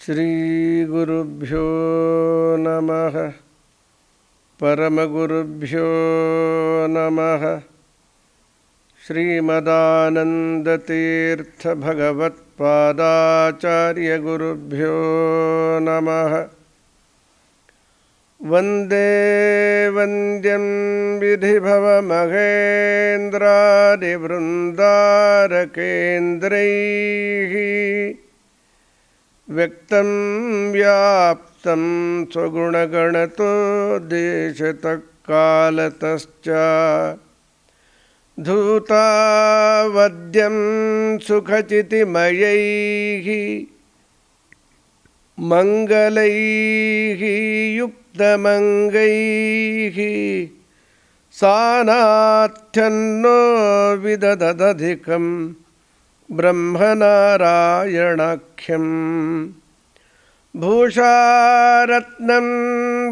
श्रीगुरुभ्यो नमः। परमगुरुभ्यो नमः। श्रीमदानन्दतीर्थभगवत्पादाचार्यगुरुभ्यो नमः। वन्दे वन्द्यं विधिभवमहेन्द्रादिवृन्दारकेन्द्रैः व्यक्तं व्याप्तं स्वगुणगणतो देशतः कालतश्च धूतावद्यं सुखचितिमयैः मङ्गलैः युक्तमङ्गैः सानाथ्यन्नो विदधदधिकं ब्रह्मनारायणाख्यं भूषारत्नं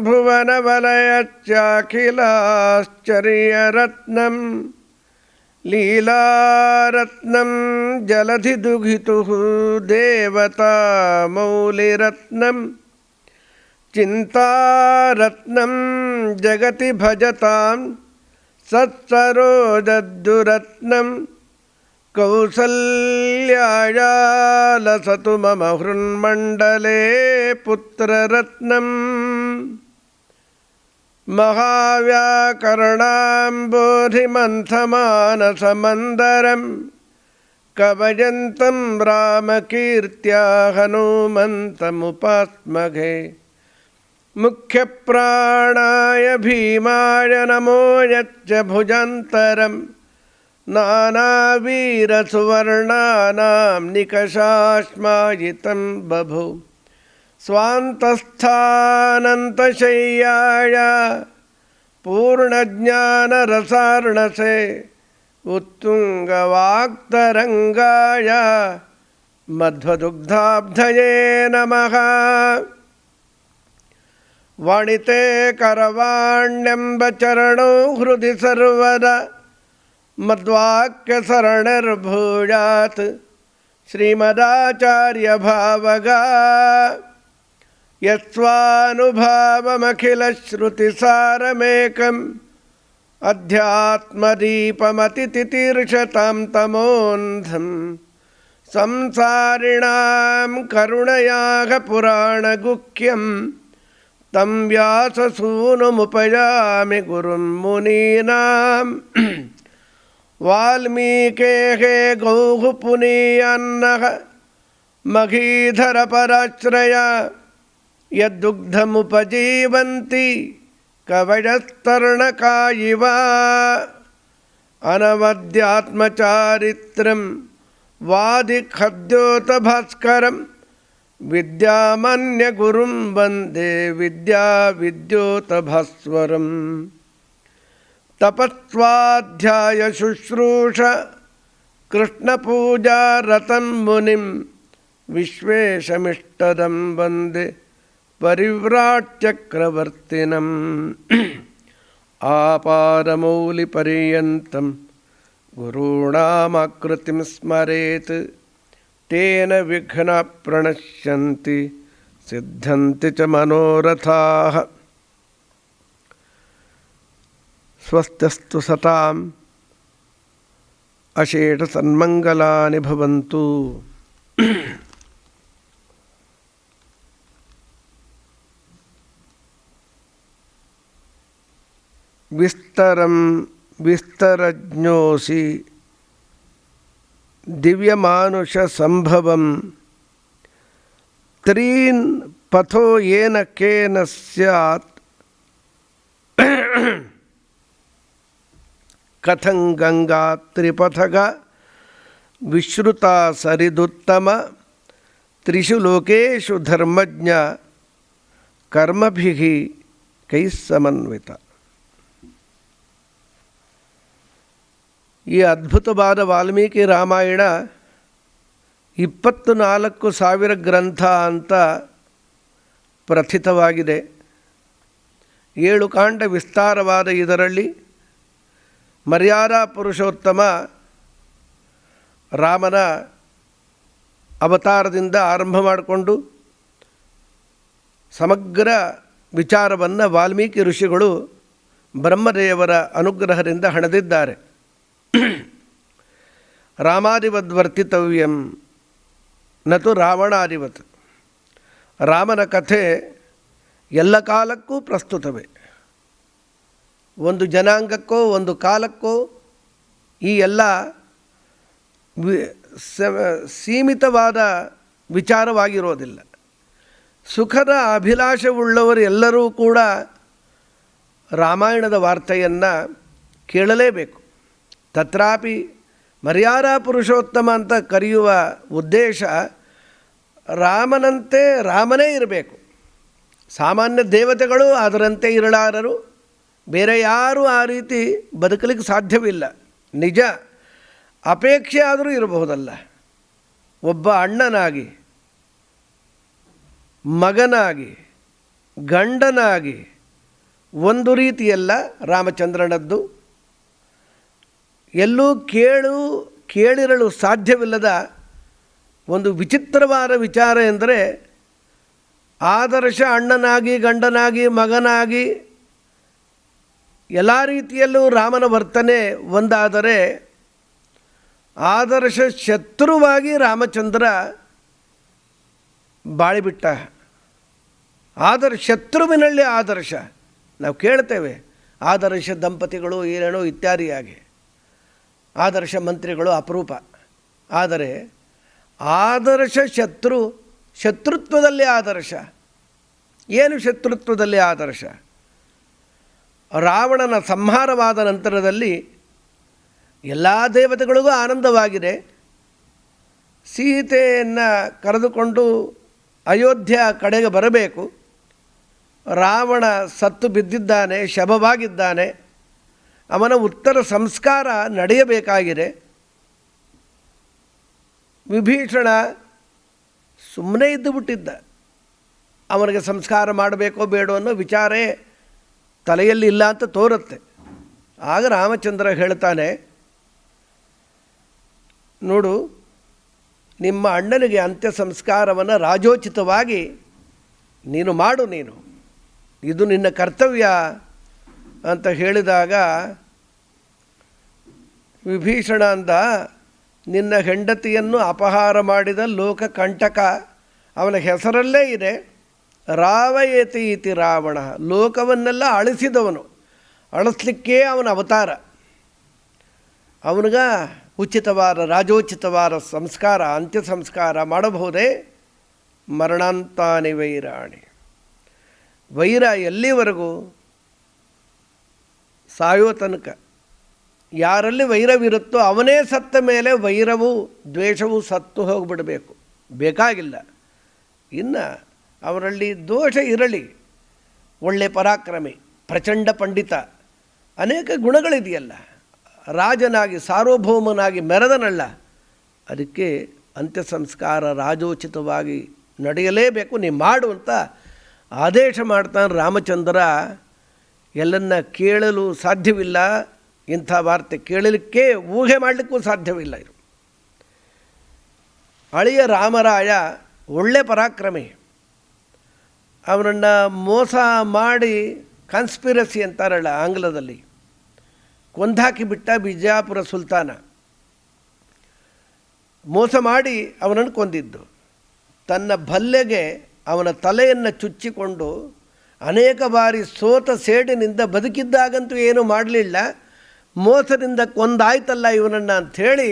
भुवनवलयच्चाखिलाश्चर्यरत्नं लीलारत्नं जलधिदुहितुः देवतामौलिरत्नं चिन्तारत्नं जगति भजतां सत्सरोजद्दुरत्नं कौसल्याया लसतु मम हृन्मण्डले पुत्ररत्नं महाव्याकरणाम्बोधिमन्थमानसमन्दरं कवयन्तं रामकीर्त्या हनुमन्तमुपास्महे मुख्यप्राणाय भीमाय नमो यच्च भुजन्तरं नानावीरसुवर्णानां निकषाश्मायितं बभूव स्वान्तस्थानन्तशय्याय पूर्णज्ञानरसार्णसे उत्तुङ्गवाक्तरङ्गाय मध्वदुग्धाब्धये नमः। वाणिते करवाण्यम्बचरणौ हृदि सर्वदा मद्वाक्यसरणिर्भूयात् श्रीमदाचार्यभावगा यस्वानुभावमखिलश्रुतिसारमेकम् अध्यात्मदीपमतितितीर्षतां तमोन्धं संसारिणां करुणयाः पुराणगुह्यं तं व्याससूनुमुपयामि गुरुं मुनीनां वाल्मीकेः गौः पुनीयान्नः महीधरपराश्रय यद्दुग्धमुपजीवन्ति कवयस्तरणका इव अनवद्यात्मचारित्रं वादिखद्योतभास्करं विद्यामन्यगुरुं वन्दे विद्याविद्योतभास्वरम् तपस्वाध्यायशुश्रूष कृष्णपूजारतं मुनिं विश्वेशमिष्टदं वन्दे परिव्राट्चक्रवर्तिनम् आपादमौलिपर्यन्तं गुरूणामाकृतिं स्मरेत् तेन विघ्नाः प्रणश्यन्ति सिद्धन्ति च मनोरथाः। स्वस्तिस्तु सताम् अशेषसन्मङ्गलानि भवन्तु। विस्तरं विस्तरज्ञोऽसि दिव्यमानुषसम्भवं त्रीन् पथो येन केन स्यात् कथं गंगा त्रिपथगा विश्रुता सरिदुत्तम त्रिषु लोकेषु धर्मज्ञ कर्मभिः कैः समन्विता। ಈ ಅದ್ಭುತವಾದ ವಾಲ್ಮೀಕಿ ರಾಮಾಯಣ 24,000 ಗ್ರಂಥ ಅಂತ ಪ್ರಥಿತವಾಗಿದೆ. 7 ಕಾಂಡ ವಿಸ್ತಾರವಾದ ಇದರಲ್ಲಿ ಮರ್ಯಾದಾ ಪುರುಷೋತ್ತಮ ರಾಮನ ಅವತಾರದಿಂದ ಆರಂಭ ಮಾಡಿಕೊಂಡು ಸಮಗ್ರ ವಿಚಾರವನ್ನು ವಾಲ್ಮೀಕಿ ಋಷಿಗಳು ಬ್ರಹ್ಮದೇವರ ಅನುಗ್ರಹದಿಂದ ಹಣದಿದ್ದಾರೆ. ರಾಮಾದಿವದ್ವರ್ತಿತವ್ಯಂ ನತು ರಾವಣಾದಿವತ್. ರಾಮನ ಕಥೆ ಎಲ್ಲ ಕಾಲಕ್ಕೂ ಪ್ರಸ್ತುತವೇ. ಒಂದು ಜನಾಂಗಕ್ಕೋ ಒಂದು ಕಾಲಕ್ಕೋ ಈ ಎಲ್ಲ ಸೀಮಿತವಾದ ವಿಚಾರವಾಗಿರೋದಿಲ್ಲ. ಸುಖದ ಅಭಿಲಾಷವುಳ್ಳವರು ಎಲ್ಲರೂ ಕೂಡ ರಾಮಾಯಣದ ವಾರ್ತೆಯನ್ನು ಕೇಳಲೇಬೇಕು. ತತ್ರಾಪಿ ಮರ್ಯಾದಾ ಪುರುಷೋತ್ತಮ ಅಂತ ಕರೆಯುವ ಉದ್ದೇಶ ರಾಮನಂತೆ ರಾಮನೇ ಇರಬೇಕು. ಸಾಮಾನ್ಯ ದೇವತೆಗಳು ಅದರಂತೆ ಇರಲಾರರು, ಬೇರೆ ಯಾರೂ ಆ ರೀತಿ ಬದುಕಲಿಕ್ಕೆ ಸಾಧ್ಯವಿಲ್ಲ. ನಿಜ, ಅಪೇಕ್ಷೆ ಆದರೂ ಇರಬಹುದಲ್ಲ. ಒಬ್ಬ ಅಣ್ಣನಾಗಿ, ಮಗನಾಗಿ, ಗಂಡನಾಗಿ ಒಂದು ರೀತಿಯಲ್ಲ ರಾಮಚಂದ್ರನದ್ದು. ಎಲ್ಲೂ ಕೇಳಿರಲು ಸಾಧ್ಯವಿಲ್ಲದ ಒಂದು ವಿಚಿತ್ರವಾದ ವಿಚಾರ ಎಂದರೆ, ಆದರ್ಶ ಅಣ್ಣನಾಗಿ, ಗಂಡನಾಗಿ, ಮಗನಾಗಿ ಎಲ್ಲ ರೀತಿಯಲ್ಲೂ ರಾಮನ ವರ್ತನೆ ಒಂದಾದರೆ, ಆದರ್ಶ ಶತ್ರುವಾಗಿ ರಾಮಚಂದ್ರ ಬಾಳಿಬಿಟ್ಟ. ಶತ್ರುವಿನಲ್ಲಿ ಆದರ್ಶ ನಾವು ಕೇಳ್ತೇವೆ. ಆದರ್ಶ ದಂಪತಿಗಳು ಏನೇನೋ ಇತ್ಯಾದಿಯಾಗಿ, ಆದರ್ಶ ಮಂತ್ರಿಗಳು ಅಪರೂಪ. ಆದರೆ ಆದರ್ಶ ಶತ್ರುತ್ವದಲ್ಲಿ ಆದರ್ಶ. ಏನು ಶತ್ರುತ್ವದಲ್ಲಿ ಆದರ್ಶ? ರಾವಣನ ಸಂಹಾರವಾದ ನಂತರದಲ್ಲಿ ಎಲ್ಲ ದೇವತೆಗಳಿಗೂ ಆನಂದವಾಗಿದೆ. ಸೀತೆಯನ್ನು ಕರೆದುಕೊಂಡು ಅಯೋಧ್ಯ ಕಡೆಗೆ ಬರಬೇಕು. ರಾವಣ ಸತ್ತು ಬಿದ್ದಿದ್ದಾನೆ, ಶವವಾಗಿದ್ದಾನೆ. ಅವನ ಉತ್ತರ ಸಂಸ್ಕಾರ ನಡೆಯಬೇಕಾಗಿದೆ. ವಿಭೀಷಣ ಸುಮ್ಮನೆ ಇದ್ದು ಬಿಟ್ಟಿದ್ದ. ಅವನಿಗೆ ಸಂಸ್ಕಾರ ಮಾಡಬೇಕೋ ಬೇಡೋ ಅನ್ನೋ ವಿಚಾರೇ ತಲೆಯಲ್ಲಿ ಇಲ್ಲ ಅಂತ ತೋರುತ್ತೆ. ಆಗ ರಾಮಚಂದ್ರ ಹೇಳ್ತಾನೆ, ನೋಡು, ನಿಮ್ಮ ಅಣ್ಣನಿಗೆ ಅಂತ್ಯ ಸಂಸ್ಕಾರವನ್ನು ರಾಜೋಚಿತವಾಗಿ ನೀನು ಮಾಡು, ಇದು ನಿನ್ನ ಕರ್ತವ್ಯ ಅಂತ ಹೇಳಿದಾಗ ವಿಭೀಷಣ ಅಂದ, ನಿನ್ನ ಹೆಂಡತಿಯನ್ನು ಅಪಹಾರ ಮಾಡಿದ ಲೋಕ ಕಂಟಕ ಅವನ ಹೆಸರಲ್ಲೇ ಇದೆ. ರಾವಯೇತಿ ಇತಿ ರಾವಣ, ಲೋಕವನ್ನೆಲ್ಲ ಅಳಿಸಿದವನು, ಅಳಿಸ್ಲಿಕ್ಕೇ ಅವನ ಅವತಾರ. ಅವನಿಗ ಉಚಿತವಾದ ರಾಜೋಚಿತವಾದ ಸಂಸ್ಕಾರ, ಅಂತ್ಯ ಸಂಸ್ಕಾರ ಮಾಡಬಹುದೇ? ಮರಣಾಂತಾನಿ ವೈರಾಣಿ. ವೈರ ಎಲ್ಲಿವರೆಗೂ? ಸಾಯೋ ತನಕ. ಯಾರಲ್ಲಿ ವೈರವಿರುತ್ತೋ ಅವನೇ ಸತ್ತ ಮೇಲೆ ವೈರವು ದ್ವೇಷವು ಸತ್ತು ಹೋಗಿಬಿಡಬೇಕು, ಬೇಕಾಗಿಲ್ಲ. ಇನ್ನು ಅವರಲ್ಲಿ ದೋಷ ಇರಲಿ, ಒಳ್ಳೆ ಪರಾಕ್ರಮಿ, ಪ್ರಚಂಡ ಪಂಡಿತ, ಅನೇಕ ಗುಣಗಳಿದೆಯಲ್ಲ, ರಾಜನಾಗಿ ಸಾರ್ವಭೌಮನಾಗಿ ಮೆರೆದನಲ್ಲ, ಅದಕ್ಕೆ ಅಂತ್ಯ ಸಂಸ್ಕಾರ ರಾಜೋಚಿತವಾಗಿ ನಡೆಯಲೇಬೇಕು, ನೀ ಮಾಡು ಅಂತ ಆದೇಶ ಮಾಡ್ತಾನೆ ರಾಮಚಂದ್ರ. ಎಲ್ಲನ್ನ ಕೇಳಲು ಸಾಧ್ಯವಿಲ್ಲ, ಇಂಥ ವಾರ್ತೆ ಕೇಳಲಿಕ್ಕೆ ಊಹೆ ಮಾಡಲಿಕ್ಕೂ ಸಾಧ್ಯವಿಲ್ಲ. ಇದು ಅಳಿಯ ರಾಮರಾಯ ಒಳ್ಳೆ ಪರಾಕ್ರಮಿ. ಅವನನ್ನು ಮೋಸ ಮಾಡಿ, ಕಾನ್ಸ್ಪಿರಸಿ ಅಂತಾರಲ್ಲ ಆಂಗ್ಲದಲ್ಲಿ, ಕೊಂದಾಕಿಬಿಟ್ಟ ಬಿಜಾಪುರ ಸುಲ್ತಾನ. ಮೋಸ ಮಾಡಿ ಅವನನ್ನು ಕೊಂದಿದ್ದು. ತನ್ನ ಭಲ್ಲೆಗೆ ಅವನ ತಲೆಯನ್ನು ಚುಚ್ಚಿಕೊಂಡು ಅನೇಕ ಬಾರಿ ಸೋತ ಸೇಡಿನಿಂದ ಬದುಕಿದ್ದಾಗಂತೂ ಏನೂ ಮಾಡಲಿಲ್ಲ, ಮೋಸದಿಂದ ಕೊಂದಾಯ್ತಲ್ಲ ಇವನನ್ನು ಅಂಥೇಳಿ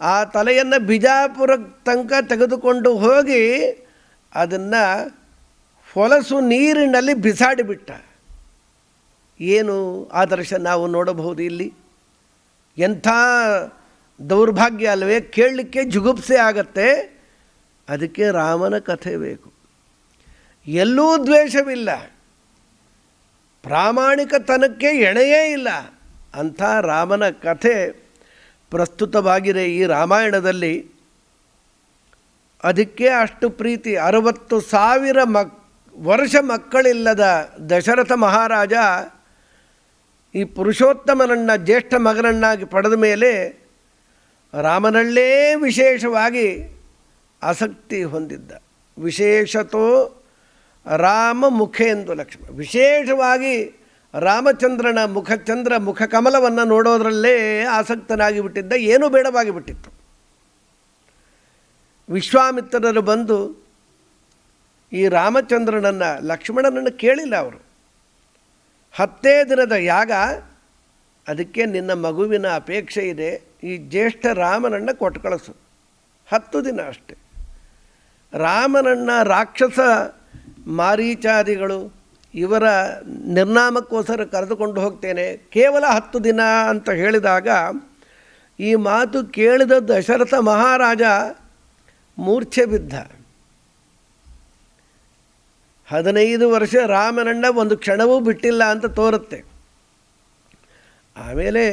ಆ ತಲೆಯನ್ನು ಬಿಜಾಪುರ ತನಕ ತೆಗೆದುಕೊಂಡು ಹೋಗಿ ಅದನ್ನು ಹೊಲಸು ನೀರಿನಲ್ಲಿ ಬಿಸಾಡಿಬಿಟ್ಟ. ಏನು ಆದರ್ಶ ನಾವು ನೋಡಬಹುದು ಇಲ್ಲಿ? ಎಂಥ ದೌರ್ಭಾಗ್ಯ ಅಲ್ಲವೇ? ಕೇಳಲಿಕ್ಕೆ ಜುಗುಪ್ಸೆ ಆಗತ್ತೆ. ಅದಕ್ಕೆ ರಾಮನ ಕಥೆ ಬೇಕು. ಎಲ್ಲೂ ದ್ವೇಷವಿಲ್ಲ, ಪ್ರಾಮಾಣಿಕತನಕ್ಕೆ ಎಣೆಯೇ ಇಲ್ಲ. ಅಂಥ ರಾಮನ ಕಥೆ ಪ್ರಸ್ತುತವಾಗಿದೆ ಈ ರಾಮಾಯಣದಲ್ಲಿ. ಅದಕ್ಕೆ ಅಷ್ಟು ಪ್ರೀತಿ. 60,000 ವರ್ಷ ಮಕ್ಕಳಿಲ್ಲದ ದಶರಥ ಮಹಾರಾಜ ಈ ಪುರುಷೋತ್ತಮನನ್ನು ಜ್ಯೇಷ್ಠ ಮಗನನ್ನಾಗಿ ಪಡೆದ ಮೇಲೆ ರಾಮನಲ್ಲೇ ವಿಶೇಷವಾಗಿ ಆಸಕ್ತಿ ಹೊಂದಿದ್ದ. ವಿಶೇಷತೋ ರಾಮ ಮುಖೇಂದು ಲಕ್ಷ್ಮಣ. ವಿಶೇಷವಾಗಿ ರಾಮಚಂದ್ರನ ಮುಖಕಮಲವನ್ನು ನೋಡೋದರಲ್ಲೇ ಆಸಕ್ತನಾಗಿ ಬಿಟ್ಟಿದ್ದ, ಏನೂ ಬೇಡವಾಗಿ ಬಿಟ್ಟಿತ್ತು. ವಿಶ್ವಾಮಿತ್ರರು ಬಂದು ಈ ರಾಮಚಂದ್ರನನ್ನು, ಲಕ್ಷ್ಮಣನನ್ನು ಕೇಳಿಲ್ಲ ಅವರು. 10 ದಿನದ ಯಾಗ, ಅದಕ್ಕೆ ನಿನ್ನ ಮಗುವಿನ ಅಪೇಕ್ಷೆ ಇದೆ, ಈ ಜ್ಯೇಷ್ಠ ರಾಮನನ್ನು ಕೊಟ್ಟು ಕಳಿಸು. 10 ದಿನ ಅಷ್ಟೆ. ರಾಮನನ್ನು ರಾಕ್ಷಸ ಮಾರೀಚಾದಿಗಳು ಇವರ ನಿರ್ನಾಮಕ್ಕೋಸ್ಕರ ಕರೆದುಕೊಂಡು ಹೋಗ್ತೇನೆ, ಕೇವಲ 10 ದಿನ ಅಂತ ಹೇಳಿದಾಗ ಈ ಮಾತು ಕೇಳಿದ ದಶರಥ ಮಹಾರಾಜ ಮೂರ್ಛೆ ಬಿದ್ದ. 15 ವರ್ಷ ರಾಮನನ್ನ ಒಂದು ಕ್ಷಣವೂ ಬಿಟ್ಟಿಲ್ಲ ಅಂತ ತೋರುತ್ತೆ. ಆಮೇಲೆ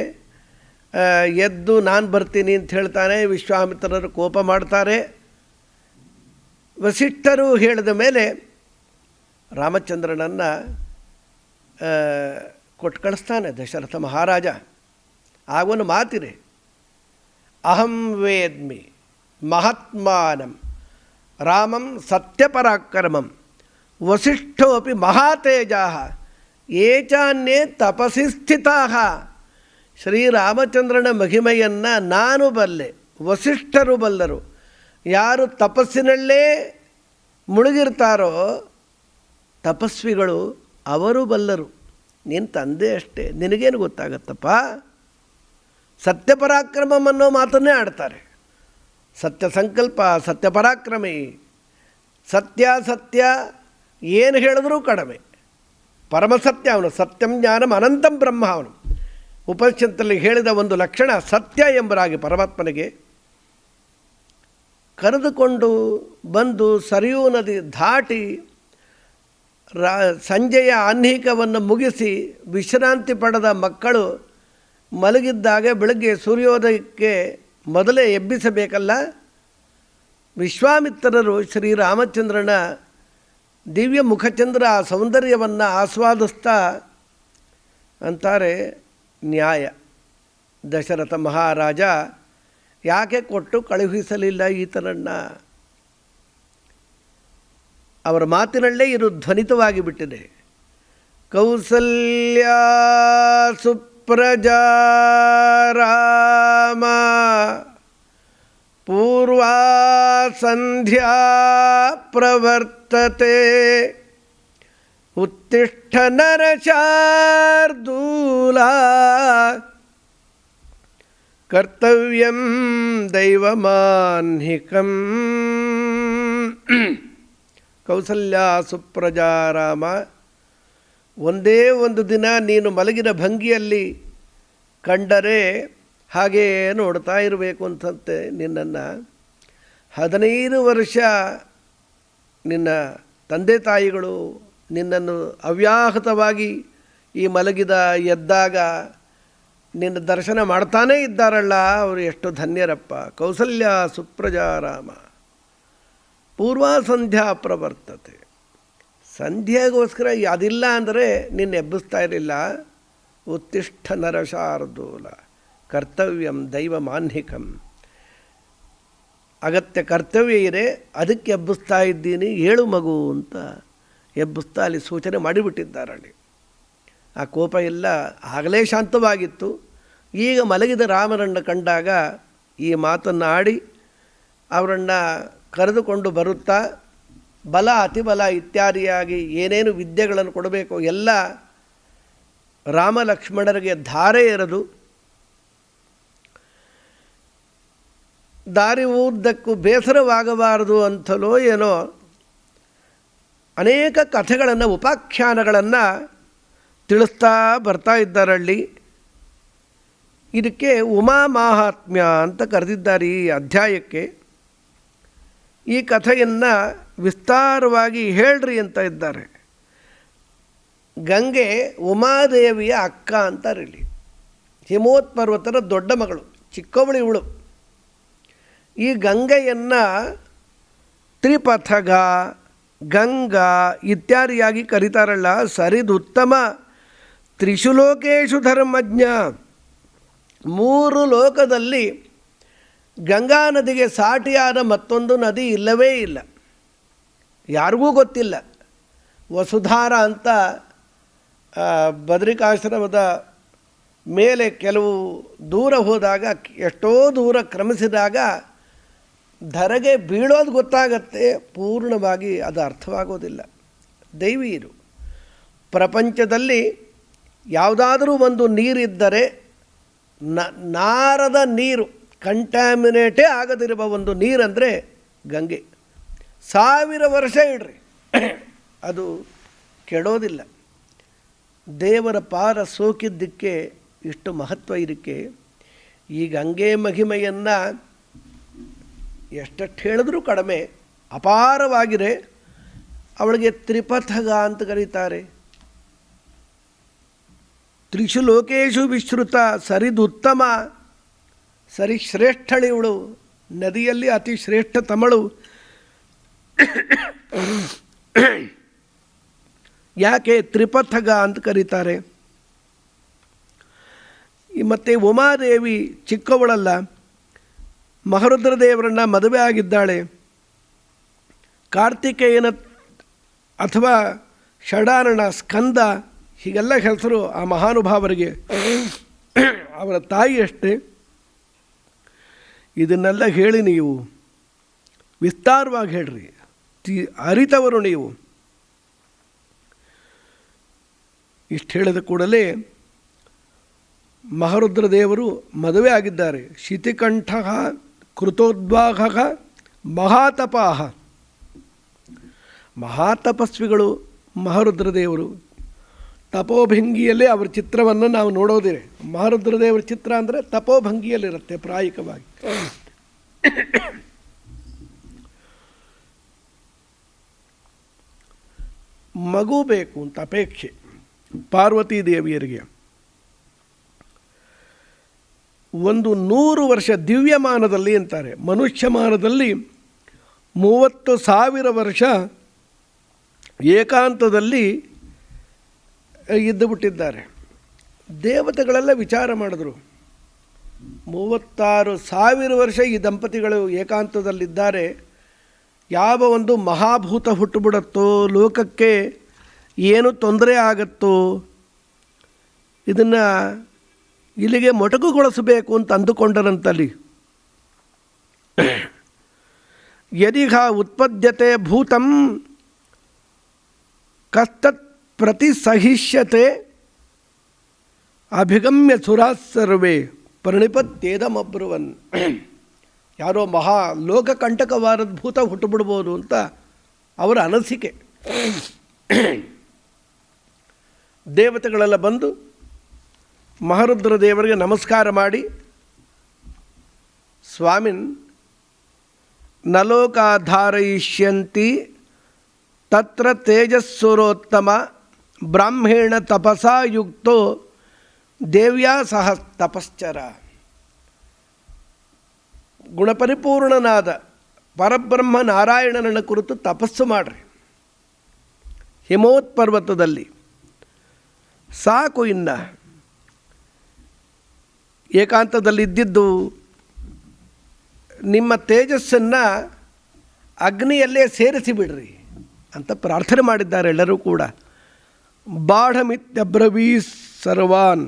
ಎದ್ದು ನಾನು ಬರ್ತೀನಿ ಅಂತ ಹೇಳ್ತಾನೆ. ವಿಶ್ವಾಮಿತ್ರರು ಕೋಪ ಮಾಡ್ತಾರೆ. ವಸಿಷ್ಠರು ಹೇಳಿದ ಮೇಲೆ ರಾಮಚಂದ್ರನನ್ನು ಕೊಟ್ಟು ಕಳಿಸ್ತಾನೆ ದಶರಥ ಮಹಾರಾಜ. ಆಗೊಂದು ಮಾತಿದೆ, ಅಹಂ ವೇದ್ಮಿ ಮಹಾತ್ಮಾನಂ ರಾಮಂ ಸತ್ಯಪರಾಕ್ರಮಂ ವಸಿಷ್ಠೋಪಿ ಮಹಾತೇಜಾಃ ಏಚಾನ್ಯೇ ತಪಸಿ ಸ್ಥಿತಾಃ. ಶ್ರೀರಾಮಚಂದ್ರನ ಮಹಿಮೆಯನ್ನು ನಾನು ಬಲ್ಲೆ, ವಸಿಷ್ಠರು ಬಲ್ಲರು. ಯಾರು ತಪಸ್ಸಿನಲ್ಲೇ ಮುಳುಗಿರ್ತಾರೋ ತಪಸ್ವಿಗಳು ಅವರು ಬಲ್ಲರು. ನೀನು ತಂದೆ ಅಷ್ಟೇ, ನಿನಗೇನು ಗೊತ್ತಾಗತ್ತಪ್ಪ. ಸತ್ಯಪರಾಕ್ರಮಂ ಅನ್ನೋ ಮಾತನ್ನೇ ಆಡ್ತಾರೆ. ಸತ್ಯ ಸಂಕಲ್ಪ, ಸತ್ಯಪರಾಕ್ರಮಿ. ಸತ್ಯ ಏನು ಹೇಳಿದ್ರೂ ಕಡಿಮೆ. ಪರಮಸತ್ಯ ಅವನು. ಸತ್ಯಂ ಜ್ಞಾನಂ ಅನಂತಂ ಬ್ರಹ್ಮ ಅವನು. ಉಪನಿಷತ್ತಲ್ಲಿ ಹೇಳಿದ ಒಂದು ಲಕ್ಷಣ ಸತ್ಯ ಎಂಬರಾಗಿ ಪರಮಾತ್ಮನಿಗೆ. ಕರೆದುಕೊಂಡು ಬಂದು ಸರಿಯೂ ನದಿ ದಾಟಿ ಸಂಜೆಯ ಆಹ್ನಿಕವನ್ನು ಮುಗಿಸಿ ವಿಶ್ರಾಂತಿ ಪಡೆದ ಮಕ್ಕಳು ಮಲಗಿದ್ದಾಗ ಬೆಳಗ್ಗೆ ಸೂರ್ಯೋದಯಕ್ಕೆ ಮೊದಲೇ ಎಬ್ಬಿಸಬೇಕಲ್ಲ. ವಿಶ್ವಾಮಿತ್ರರು ಶ್ರೀರಾಮಚಂದ್ರನ ದಿವ್ಯ ಮುಖಚಂದ್ರ ಸೌಂದರ್ಯವನ್ನು ಆಸ್ವಾದಿಸ್ತಾ ಅಂತಾರೆ, ನ್ಯಾಯ. ದಶರಥ ಮಹಾರಾಜ ಯಾಕೆ ಕೊಟ್ಟು ಕಳುಹಿಸಲಿಲ್ಲ ಈತನನ್ನು? ಅವರ ಮಾತಿನಲ್ಲೇ ಇದು ಧ್ವನಿತವಾಗಿ ಬಿಟ್ಟಿದೆ. ಕೌಸಲ್ಯಾ ಸುಪ್ರಜಾ ರಾಮ ಪೂರ್ವಾ ಸಂಧ್ಯಾ ಪ್ರವರ್ತತೆ ಉತ್ತಿಷ್ಠ ನರಶಾರ್ದೂಲಾ ಕರ್ತವ್ಯಂ ದೈವಮಾನ್ಹಿಕಂ. ಕೌಸಲ್ಯ ಸುಪ್ರಜಾ ರಾಮ, ಒಂದೇ ಒಂದು ದಿನ ನೀನು ಮಲಗಿದ ಭಂಗಿಯಲ್ಲಿ ಕಂಡರೆ ಹಾಗೇ ನೋಡ್ತಾ ಇರಬೇಕು ಅಂತಂತೆ ನಿನ್ನನ್ನು. 15 ವರ್ಷ ನಿನ್ನ ತಂದೆ ತಾಯಿಗಳು ನಿನ್ನನ್ನು ಅವ್ಯಾಹತವಾಗಿ ಈ ಮಲಗಿದ ಎದ್ದಾಗ ನಿನ್ನ ದರ್ಶನ ಮಾಡ್ತಾನೇ ಇದ್ದಾರಲ್ಲ, ಅವರು ಎಷ್ಟು ಧನ್ಯರಪ್ಪ. ಕೌಸಲ್ಯ ಸುಪ್ರಜಾ ರಾಮ ಪೂರ್ವ ಸಂಧ್ಯಾ ಪ್ರವರ್ತತೆ. ಸಂಧ್ಯೆಗೋಸ್ಕರ ಅದಿಲ್ಲ ಅಂದರೆ ನಿನ್ನ ಎಬ್ಬಿಸ್ತಾ ಇರಲಿಲ್ಲ. ಉತ್ತಿಷ್ಠ ನರಶಾರ್ದೂಲ ಕರ್ತವ್ಯಂ ದೈವ ಮಾನ್ಹಿಕಂ. ಅಗತ್ಯ ಕರ್ತವ್ಯ ಇದೆ, ಅದಕ್ಕೆ ಎಬ್ಬಿಸ್ತಾ ಇದ್ದೀನಿ, ಏಳು ಮಗು ಅಂತ ಎಬ್ಬಿಸ್ತಾ ಅಲ್ಲಿ ಸೂಚನೆ ಮಾಡಿಬಿಟ್ಟಿದ್ದಾರಲ್ಲಿ. ಆ ಕೋಪ ಎಲ್ಲ ಆಗಲೇ ಶಾಂತವಾಗಿತ್ತು. ಈಗ ಮಲಗಿದ ರಾಮನನ್ನು ಕಂಡಾಗ ಈ ಮಾತನ್ನು ಆಡಿ ಅವರನ್ನು ಕರೆದುಕೊಂಡು ಬರುತ್ತಾ ಬಲ ಅತಿಬಲ ಇತ್ಯಾದಿಯಾಗಿ ಏನೇನು ವಿದ್ಯೆಗಳನ್ನು ಕೊಡಬೇಕು ಎಲ್ಲ ರಾಮ ಲಕ್ಷ್ಮಣರಿಗೆ ಧಾರೆ ಎರೆದು ದಾರಿ ಉದ್ದಕ್ಕೂ ಬೇಸರವಾಗಬಾರದು ಅಂತಲೋ ಏನೋ ಅನೇಕ ಕಥೆಗಳನ್ನು ಉಪಾಖ್ಯಾನಗಳನ್ನು ತಿಳಿಸ್ತಾ ಬರ್ತಾ ಇದ್ದಾರಲ್ಲಿ. ಇದಕ್ಕೆ ಉಮಾ ಮಾಹಾತ್ಮ್ಯ ಅಂತ ಕರೆದಿದ್ದಾರೆ ಈ ಅಧ್ಯಾಯಕ್ಕೆ. ಈ ಕಥೆಯನ್ನು ವಿಸ್ತಾರವಾಗಿ ಹೇಳ್ರಿ ಅಂತ ಇದ್ದಾರೆ. ಗಂಗೆ ಉಮಾದೇವಿಯ ಅಕ್ಕ ಅಂತಾರೆ ಇಲ್ಲಿ. ಹಿಮವತ್ ಪರ್ವತದ ದೊಡ್ಡ ಮಗಳು, ಚಿಕ್ಕವಳು ಇವಳು. ಈ ಗಂಗೆಯನ್ನು ತ್ರಿಪಥಗ, ಗಂಗಾ ಇತ್ಯಾದಿಯಾಗಿ ಕರೀತಾರಲ್ಲ. ಸರಿದುತ್ತಮ ತ್ರಿಷು ಲೋಕೇಶು ಧರ್ಮಜ್ಞ. 3 ಲೋಕದಲ್ಲಿ ಗಂಗಾ ನದಿಗೆ ಸಾಟಿಯಾದ ಮತ್ತೊಂದು ನದಿ ಇಲ್ಲವೇ ಇಲ್ಲ, ಯಾರಿಗೂ ಗೊತ್ತಿಲ್ಲ. ವಸುಧಾರ ಅಂತ ಬದರಿಕಾಶ್ರಮದ ಮೇಲೆ ಕೆಲವು ದೂರ ಹೋದಾಗ, ಎಷ್ಟೋ ದೂರ ಕ್ರಮಿಸಿದಾಗ ಧರೆಗೆ ಬೀಳೋದು ಗೊತ್ತಾಗತ್ತೆ, ಪೂರ್ಣವಾಗಿ ಅದು ಅರ್ಥವಾಗೋದಿಲ್ಲ. ದೈವೀರು ಪ್ರಪಂಚದಲ್ಲಿ ಯಾವುದಾದರೂ ಒಂದು ನೀರಿದ್ದರೆ ನಾರದ ನೀರು, ಕಂಟ್ಯಾಮಿನೇಟೇ ಆಗದಿರುವ ಒಂದು ನೀರಂದರೆ ಗಂಗೆ. 1000 ವರ್ಷ ಇಡ್ರಿ ಅದು ಕೆಡೋದಿಲ್ಲ. ದೇವರ ಪಾರ ಸೋಕಿದ್ದಕ್ಕೆ ಇಷ್ಟು ಮಹತ್ವ ಇದಕ್ಕೆ. ಈ ಗಂಗೆ ಮಹಿಮೆಯನ್ನು ಎಷ್ಟಷ್ಟು ಹೇಳಿದ್ರೂ ಕಡಿಮೆ, ಅಪಾರವಾಗಿದೆ. ಅವಳಿಗೆ ತ್ರಿಪಥಗ ಅಂತ ಕರೀತಾರೆ. ತ್ರಿಷು ಲೋಕೇಶು ವಿಶ್ರುತ, ಸರಿದುತ್ತಮ, ಸರಿಶ್ರೇಷ್ಠಳಿವಳು, ನದಿಯಲ್ಲಿ ಅತಿ ಶ್ರೇಷ್ಠತಮಳು. ಯಾಕೆ ತ್ರಿಪಥಗ ಅಂತ ಕರೀತಾರೆ? ಮತ್ತು ಉಮಾದೇವಿ ಚಿಕ್ಕವಳಲ್ಲ, ಮಹರುದ್ರದೇವರನ್ನು ಮದುವೆ ಆಗಿದ್ದಾಳೆ. ಕಾರ್ತಿಕೇಯನ ಅಥವಾ ಷಡಾನನ, ಸ್ಕಂದ, ಹೀಗೆಲ್ಲ ಹೆಸರು ಆ ಮಹಾನುಭಾವರಿಗೆ. ಅವರ ತಾಯಿ ಅಷ್ಟೇ. ಇದನ್ನೆಲ್ಲ ಹೇಳಿ ನೀವು ವಿಸ್ತಾರವಾಗಿ ಹೇಳ್ರಿ, ಅರಿತವರು ನೀವು. ಇಷ್ಟು ಹೇಳಿದ ಕೂಡಲೇ ಮಹರುದ್ರದೇವರು ಮದುವೆ ಆಗಿದ್ದಾರೆ. ಶಿತಿಕಂಠ ಕೃತೋದ್ವಾಹ ಮಹಾತಪಾಹ, ಮಹಾತಪಸ್ವಿಗಳು ಮಹರುದ್ರದೇವರು. ತಪೋಭಂಗಿಯಲ್ಲೇ ಅವರ ಚಿತ್ರವನ್ನು ನಾವು ನೋಡೋದಿದೆ. ಮಹರುದ್ರದೇವರ ಚಿತ್ರ ಅಂದರೆ ತಪೋಭಂಗಿಯಲ್ಲಿರುತ್ತೆ ಪ್ರಾಯಿಕವಾಗಿ. ಮಗು ಬೇಕು ಅಂತ ಅಪೇಕ್ಷೆ ಪಾರ್ವತೀ ದೇವಿಯರಿಗೆ. 100 ವರ್ಷ ದಿವ್ಯಮಾನದಲ್ಲಿ ಅಂತಾರೆ, ಮನುಷ್ಯಮಾನದಲ್ಲಿ 30,000 ವರ್ಷ ಏಕಾಂತದಲ್ಲಿ ಇದ್ದು ಬಿಟ್ಟಿದ್ದಾರೆ. ದೇವತೆಗಳೆಲ್ಲ ವಿಚಾರ ಮಾಡಿದ್ರು, 36,000 ವರ್ಷ ಈ ದಂಪತಿಗಳು ಏಕಾಂತದಲ್ಲಿದ್ದಾರೆ, ಯಾವ ಒಂದು ಮಹಾಭೂತ ಹುಟ್ಟುಬಿಡುತ್ತೋ, ಲೋಕಕ್ಕೆ ಏನು ತೊಂದರೆ ಆಗತ್ತೋ, ಇದನ್ನು ಇಲ್ಲಿಗೆ ಮೊಟಕುಗೊಳಿಸಬೇಕು ಅಂತ ಅಂದುಕೊಂಡರಂತಲ್ಲಿ. ಯದಿಹ ಉತ್ಪದ್ಯತೆ ಭೂತಂ ಕಸ್ತತ್ ಪ್ರತಿಸಹಿಷ್ಯತೆ ಅಭಿಗಮ್ಯ ಸುರಾಸರ್ವೇ ಪರಿಣಿಪತ್ತೇದಮಬ್ರುವನ್. ಯಾರೋ ಮಹಾ ಲೋಕಕಂಟಕವಾದ ಭೂತ ಹುಟ್ಟುಬಿಡ್ಬೋದು ಅಂತ ಅವರ ಅನಿಸಿಕೆ. ದೇವತೆಗಳೆಲ್ಲ ಬಂದು ಮಹರುದ್ರ ದೇವರಿಗೆ ನಮಸ್ಕಾರ ಮಾಡಿ, ಸ್ವಾಮಿನ್ ನಲೋಕಾಧಾರಯಿಷ್ಯಂತಿ ತತ್ರ ತೇಜಸ್ಸುರೋತ್ತಮ ಬ್ರಾಹ್ಮೇಣ ತಪಸಾ ಯುಕ್ತೋ ದೇವ್ಯಾ ಸಹ ತಪಶ್ಚರ. ಗುಣಪರಿಪೂರ್ಣನಾದ ಪರಬ್ರಹ್ಮ ನಾರಾಯಣನನ್ನು ಕುರಿತು ತಪಸ್ಸು ಮಾಡಿರಿ ಹಿಮೋತ್ ಪರ್ವತದಲ್ಲಿ. ಸಾಕು, ಇನ್ನು ಏಕಾಂತದಲ್ಲಿದ್ದಿದ್ದು ನಿಮ್ಮ ತೇಜಸ್ಸನ್ನು ಅಗ್ನಿಯಲ್ಲೇ ಸೇರಿಸಿಬಿಡ್ರಿ ಅಂತ ಪ್ರಾರ್ಥನೆ ಮಾಡಿದ್ದಾರೆ ಎಲ್ಲರೂ ಕೂಡ. ಬಾಢಮಿತ್ಯಬ್ರವೀ ಸರ್ವಾನ್.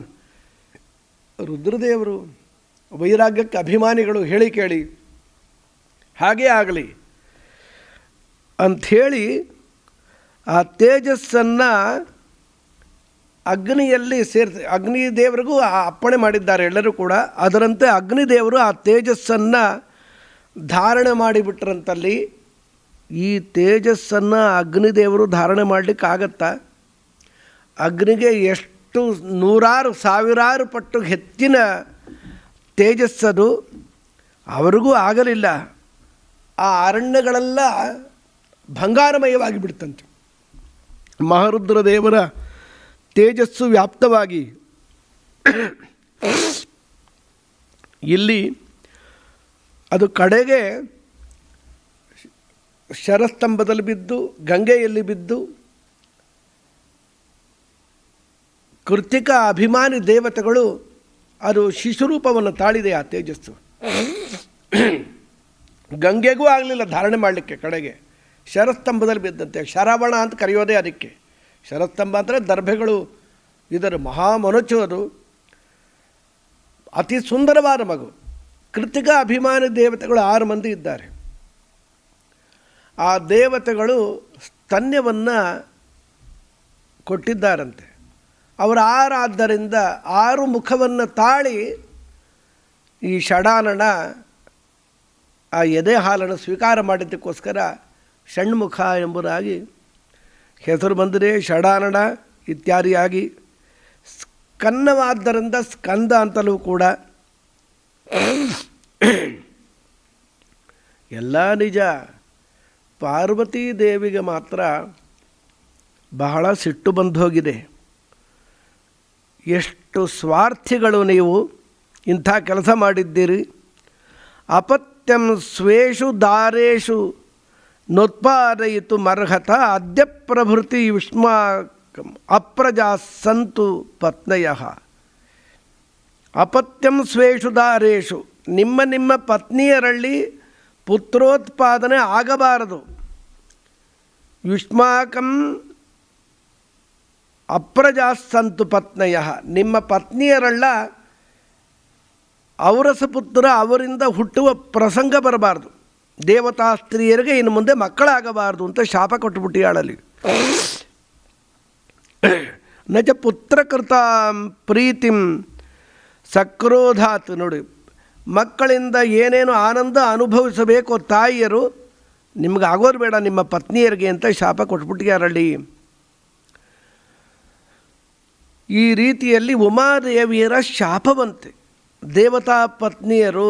ರುದ್ರದೇವರು ವೈರಾಗ್ಯಕ್ಕೆ ಅಭಿಮಾನಿಗಳು, ಹೇಳಿ ಕೇಳಿ ಹಾಗೇ ಆಗಲಿ ಅಂಥೇಳಿ ಆ ತೇಜಸ್ಸನ್ನು ಅಗ್ನಿಯಲ್ಲಿ ಸೇರಿಸಿ, ಅಗ್ನಿದೇವರಿಗೂ ಅಪ್ಪಣೆ ಮಾಡಿದ್ದಾರೆ ಎಲ್ಲರೂ ಕೂಡ. ಅದರಂತೆ ಅಗ್ನಿದೇವರು ಆ ತೇಜಸ್ಸನ್ನು ಧಾರಣೆ ಮಾಡಿಬಿಟ್ರಂತಲ್ಲಿ. ಈ ತೇಜಸ್ಸನ್ನು ಅಗ್ನಿದೇವರು ಧಾರಣೆ ಮಾಡಲಿಕ್ಕಾಗತ್ತಾ? ಅಗ್ನಿಗೆ ಎಷ್ಟು 100,000 ಪಟ್ಟು ಹೆಚ್ಚಿನ ತೇಜಸ್ಸದು, ಅವರಿಗೂ ಆಗಲಿಲ್ಲ. ಆ ಅರಣ್ಯಗಳೆಲ್ಲ ಬಂಗಾರಮಯವಾಗಿ ಬಿಡ್ತಂತೆ. ಮಹರುದ್ರ ದೇವರ ತೇಜಸ್ಸು ವ್ಯಾಪ್ತವಾಗಿ ಇಲ್ಲಿ ಅದು ಕಡೆಗೆ ಶರಸ್ತಂಭದಲ್ಲಿ ಬಿದ್ದು, ಗಂಗೆಯಲ್ಲಿ ಬಿದ್ದು, ಕೃತಿಕ ಅಭಿಮಾನಿ ದೇವತೆಗಳು ಅದು ಶಿಶುರೂಪವನ್ನು ತಾಳಿದೆ. ಆ ತೇಜಸ್ಸು ಗಂಗೆಗೂ ಆಗಲಿಲ್ಲ ಧಾರಣೆ ಮಾಡಲಿಕ್ಕೆ. ಕಡೆಗೆ ಶರಸ್ತಂಭದಲ್ಲಿ ಬಿದ್ದಂತೆ. ಶರವಣ ಅಂತ ಕರೆಯೋದೇ ಅದಕ್ಕೆ. ಶರಸ್ತಂಭ ಅಂದರೆ ದರ್ಭೆಗಳು ಇದರ ಮಹಾಮನಚು. ಅದು ಅತಿ ಸುಂದರವಾದ ಮಗು. ಕೃತಿಕ ಅಭಿಮಾನಿ ದೇವತೆಗಳು 6 ಮಂದಿ ಇದ್ದಾರೆ. ಆ ದೇವತೆಗಳು ಸ್ತನ್ಯವನ್ನು ಕೊಟ್ಟಿದ್ದಾರಂತೆ. ಅವರು 6 ಆದ್ದರಿಂದ 6 ಮುಖವನ್ನು ತಾಳಿ ಈ ಷಡಾನನ ಆ ಎದೆ ಹಾಲನ್ನು ಸ್ವೀಕಾರ ಮಾಡಿದ್ದಕ್ಕೋಸ್ಕರ ಷಣ್ಮುಖ ಎಂಬುದಾಗಿ ಹೆಸರು ಬಂದರೆ ಷಡಾನನ ಇತ್ಯಾದಿಯಾಗಿ. ಸ್ಕನ್ನವಾದ್ದರಿಂದ ಸ್ಕಂದ ಅಂತಲೂ ಕೂಡ. ಎಲ್ಲ ನಿಜ. ಪಾರ್ವತೀ ದೇವಿಗೆ ಮಾತ್ರ ಬಹಳ ಸಿಟ್ಟು ಬಂದು ಹೋಗಿದೆ. ಎಷ್ಟು ಸ್ವಾರ್ಥಿಗಳು ನೀವು, ಇಂಥ ಕೆಲಸ ಮಾಡಿದ್ದೀರಿ. ಅಪತ್ಯಂ ಸ್ವೇಷು ದಾರೇಷು ನೋತ್ಪಾದಯಿತು ಮರ್ಹತ ಅದ್ಯ ಪ್ರಭೃತಿ ಯುಷ್ಮಾಕಂ ಅಪ್ರಜಾ ಸಂತು ಪತ್ನಯ. ಅಪತ್ಯಂ ಸ್ವೇಷು ದಾರೇಷು, ನಿಮ್ಮ ಪತ್ನಿಯರಲ್ಲಿ ಪುತ್ರೋತ್ಪಾದನೆ ಆಗಬಾರದು. ಯುಷ್ಮಾಕಂ ಅಪ್ರಜಾ ಸಂತು ಪತ್ನಯ, ನಿಮ್ಮ ಪತ್ನಿಯರಲ್ಲ ಔರಸ ಪುತ್ರ ಅವರಿಂದ ಹುಟ್ಟುವ ಪ್ರಸಂಗ ಬರಬಾರ್ದು. ದೇವತಾ ಸ್ತ್ರೀಯರಿಗೆ ಇನ್ನು ಮುಂದೆ ಮಕ್ಕಳಾಗಬಾರ್ದು ಅಂತ ಶಾಪ ಕೊಟ್ಟುಬಿಟ್ಟಿಯಾಳಲ್ಲಿ. ನಚ ಪುತ್ರಕೃತ ಪ್ರೀತಿಂ ಸಕ್ರೋಧಾತ್. ನೋಡಿ, ಮಕ್ಕಳಿಂದ ಏನೇನು ಆನಂದ ಅನುಭವಿಸಬೇಕು ತಾಯಿಯರು, ನಿಮ್ಗೆ ಆಗೋರು ಬೇಡ ನಿಮ್ಮ ಪತ್ನಿಯರಿಗೆ ಅಂತ ಶಾಪ ಕೊಟ್ಬಿಟ್ಟಿಯಾರಲ್ಲಿ. ಈ ರೀತಿಯಲ್ಲಿ ಉಮಾದೇವಿಯರ ಶಾಪವಂತೆ. ದೇವತಾ ಪತ್ನಿಯರು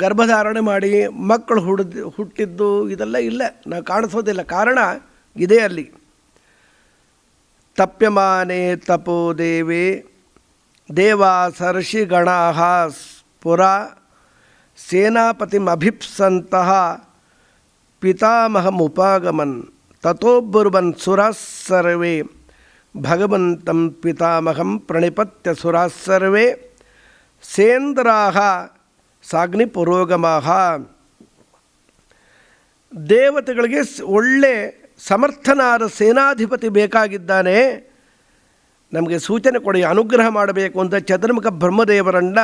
ಗರ್ಭಧಾರಣೆ ಮಾಡಿ ಮಕ್ಕಳು ಹುಟ್ಟಿದ್ದು ಇದೆಲ್ಲ ಇಲ್ಲ, ನಾವು ಕಾಣಿಸೋದಿಲ್ಲ. ಕಾರಣ ಇದೇ ಅಲ್ಲಿ. ತಪ್ಯಮಾನೆ ತಪೋ ದೇವೇ ದೇವಾ ಸರ್ಷಿ ಗಣಾಃ ಪುರ ಸೇನಾಪತಿಮಭಿಪ್ಸಂತಹ ಪಿತಾಮಹಮುಪಾಗಮನ್ ತಥೋಬ್ಬುರ್ವನ್ ಸುರಾಃ ಸರ್ವೇ ಭಗವಂತಂ ಪಿತಾಮಹಂ ಪ್ರಣಿಪತ್ಯ ಸುರಾಃ ಸರ್ವೇ ಸೇಂದ್ರಾಃ ಸಾಗ್ನಿ ಪುರೋಗಮಾಃ. ದೇವತೆಗಳಿಗೆ ಒಳ್ಳೆ ಸಮರ್ಥನಾದ ಸೇನಾಧಿಪತಿ ಬೇಕಾಗಿದ್ದಾನೆ, ನಮಗೆ ಸೂಚನೆ ಕೊಡಿ, ಅನುಗ್ರಹ ಮಾಡಬೇಕು ಅಂತ ಚತುರ್ಮುಖ ಬ್ರಹ್ಮದೇವರನ್ನ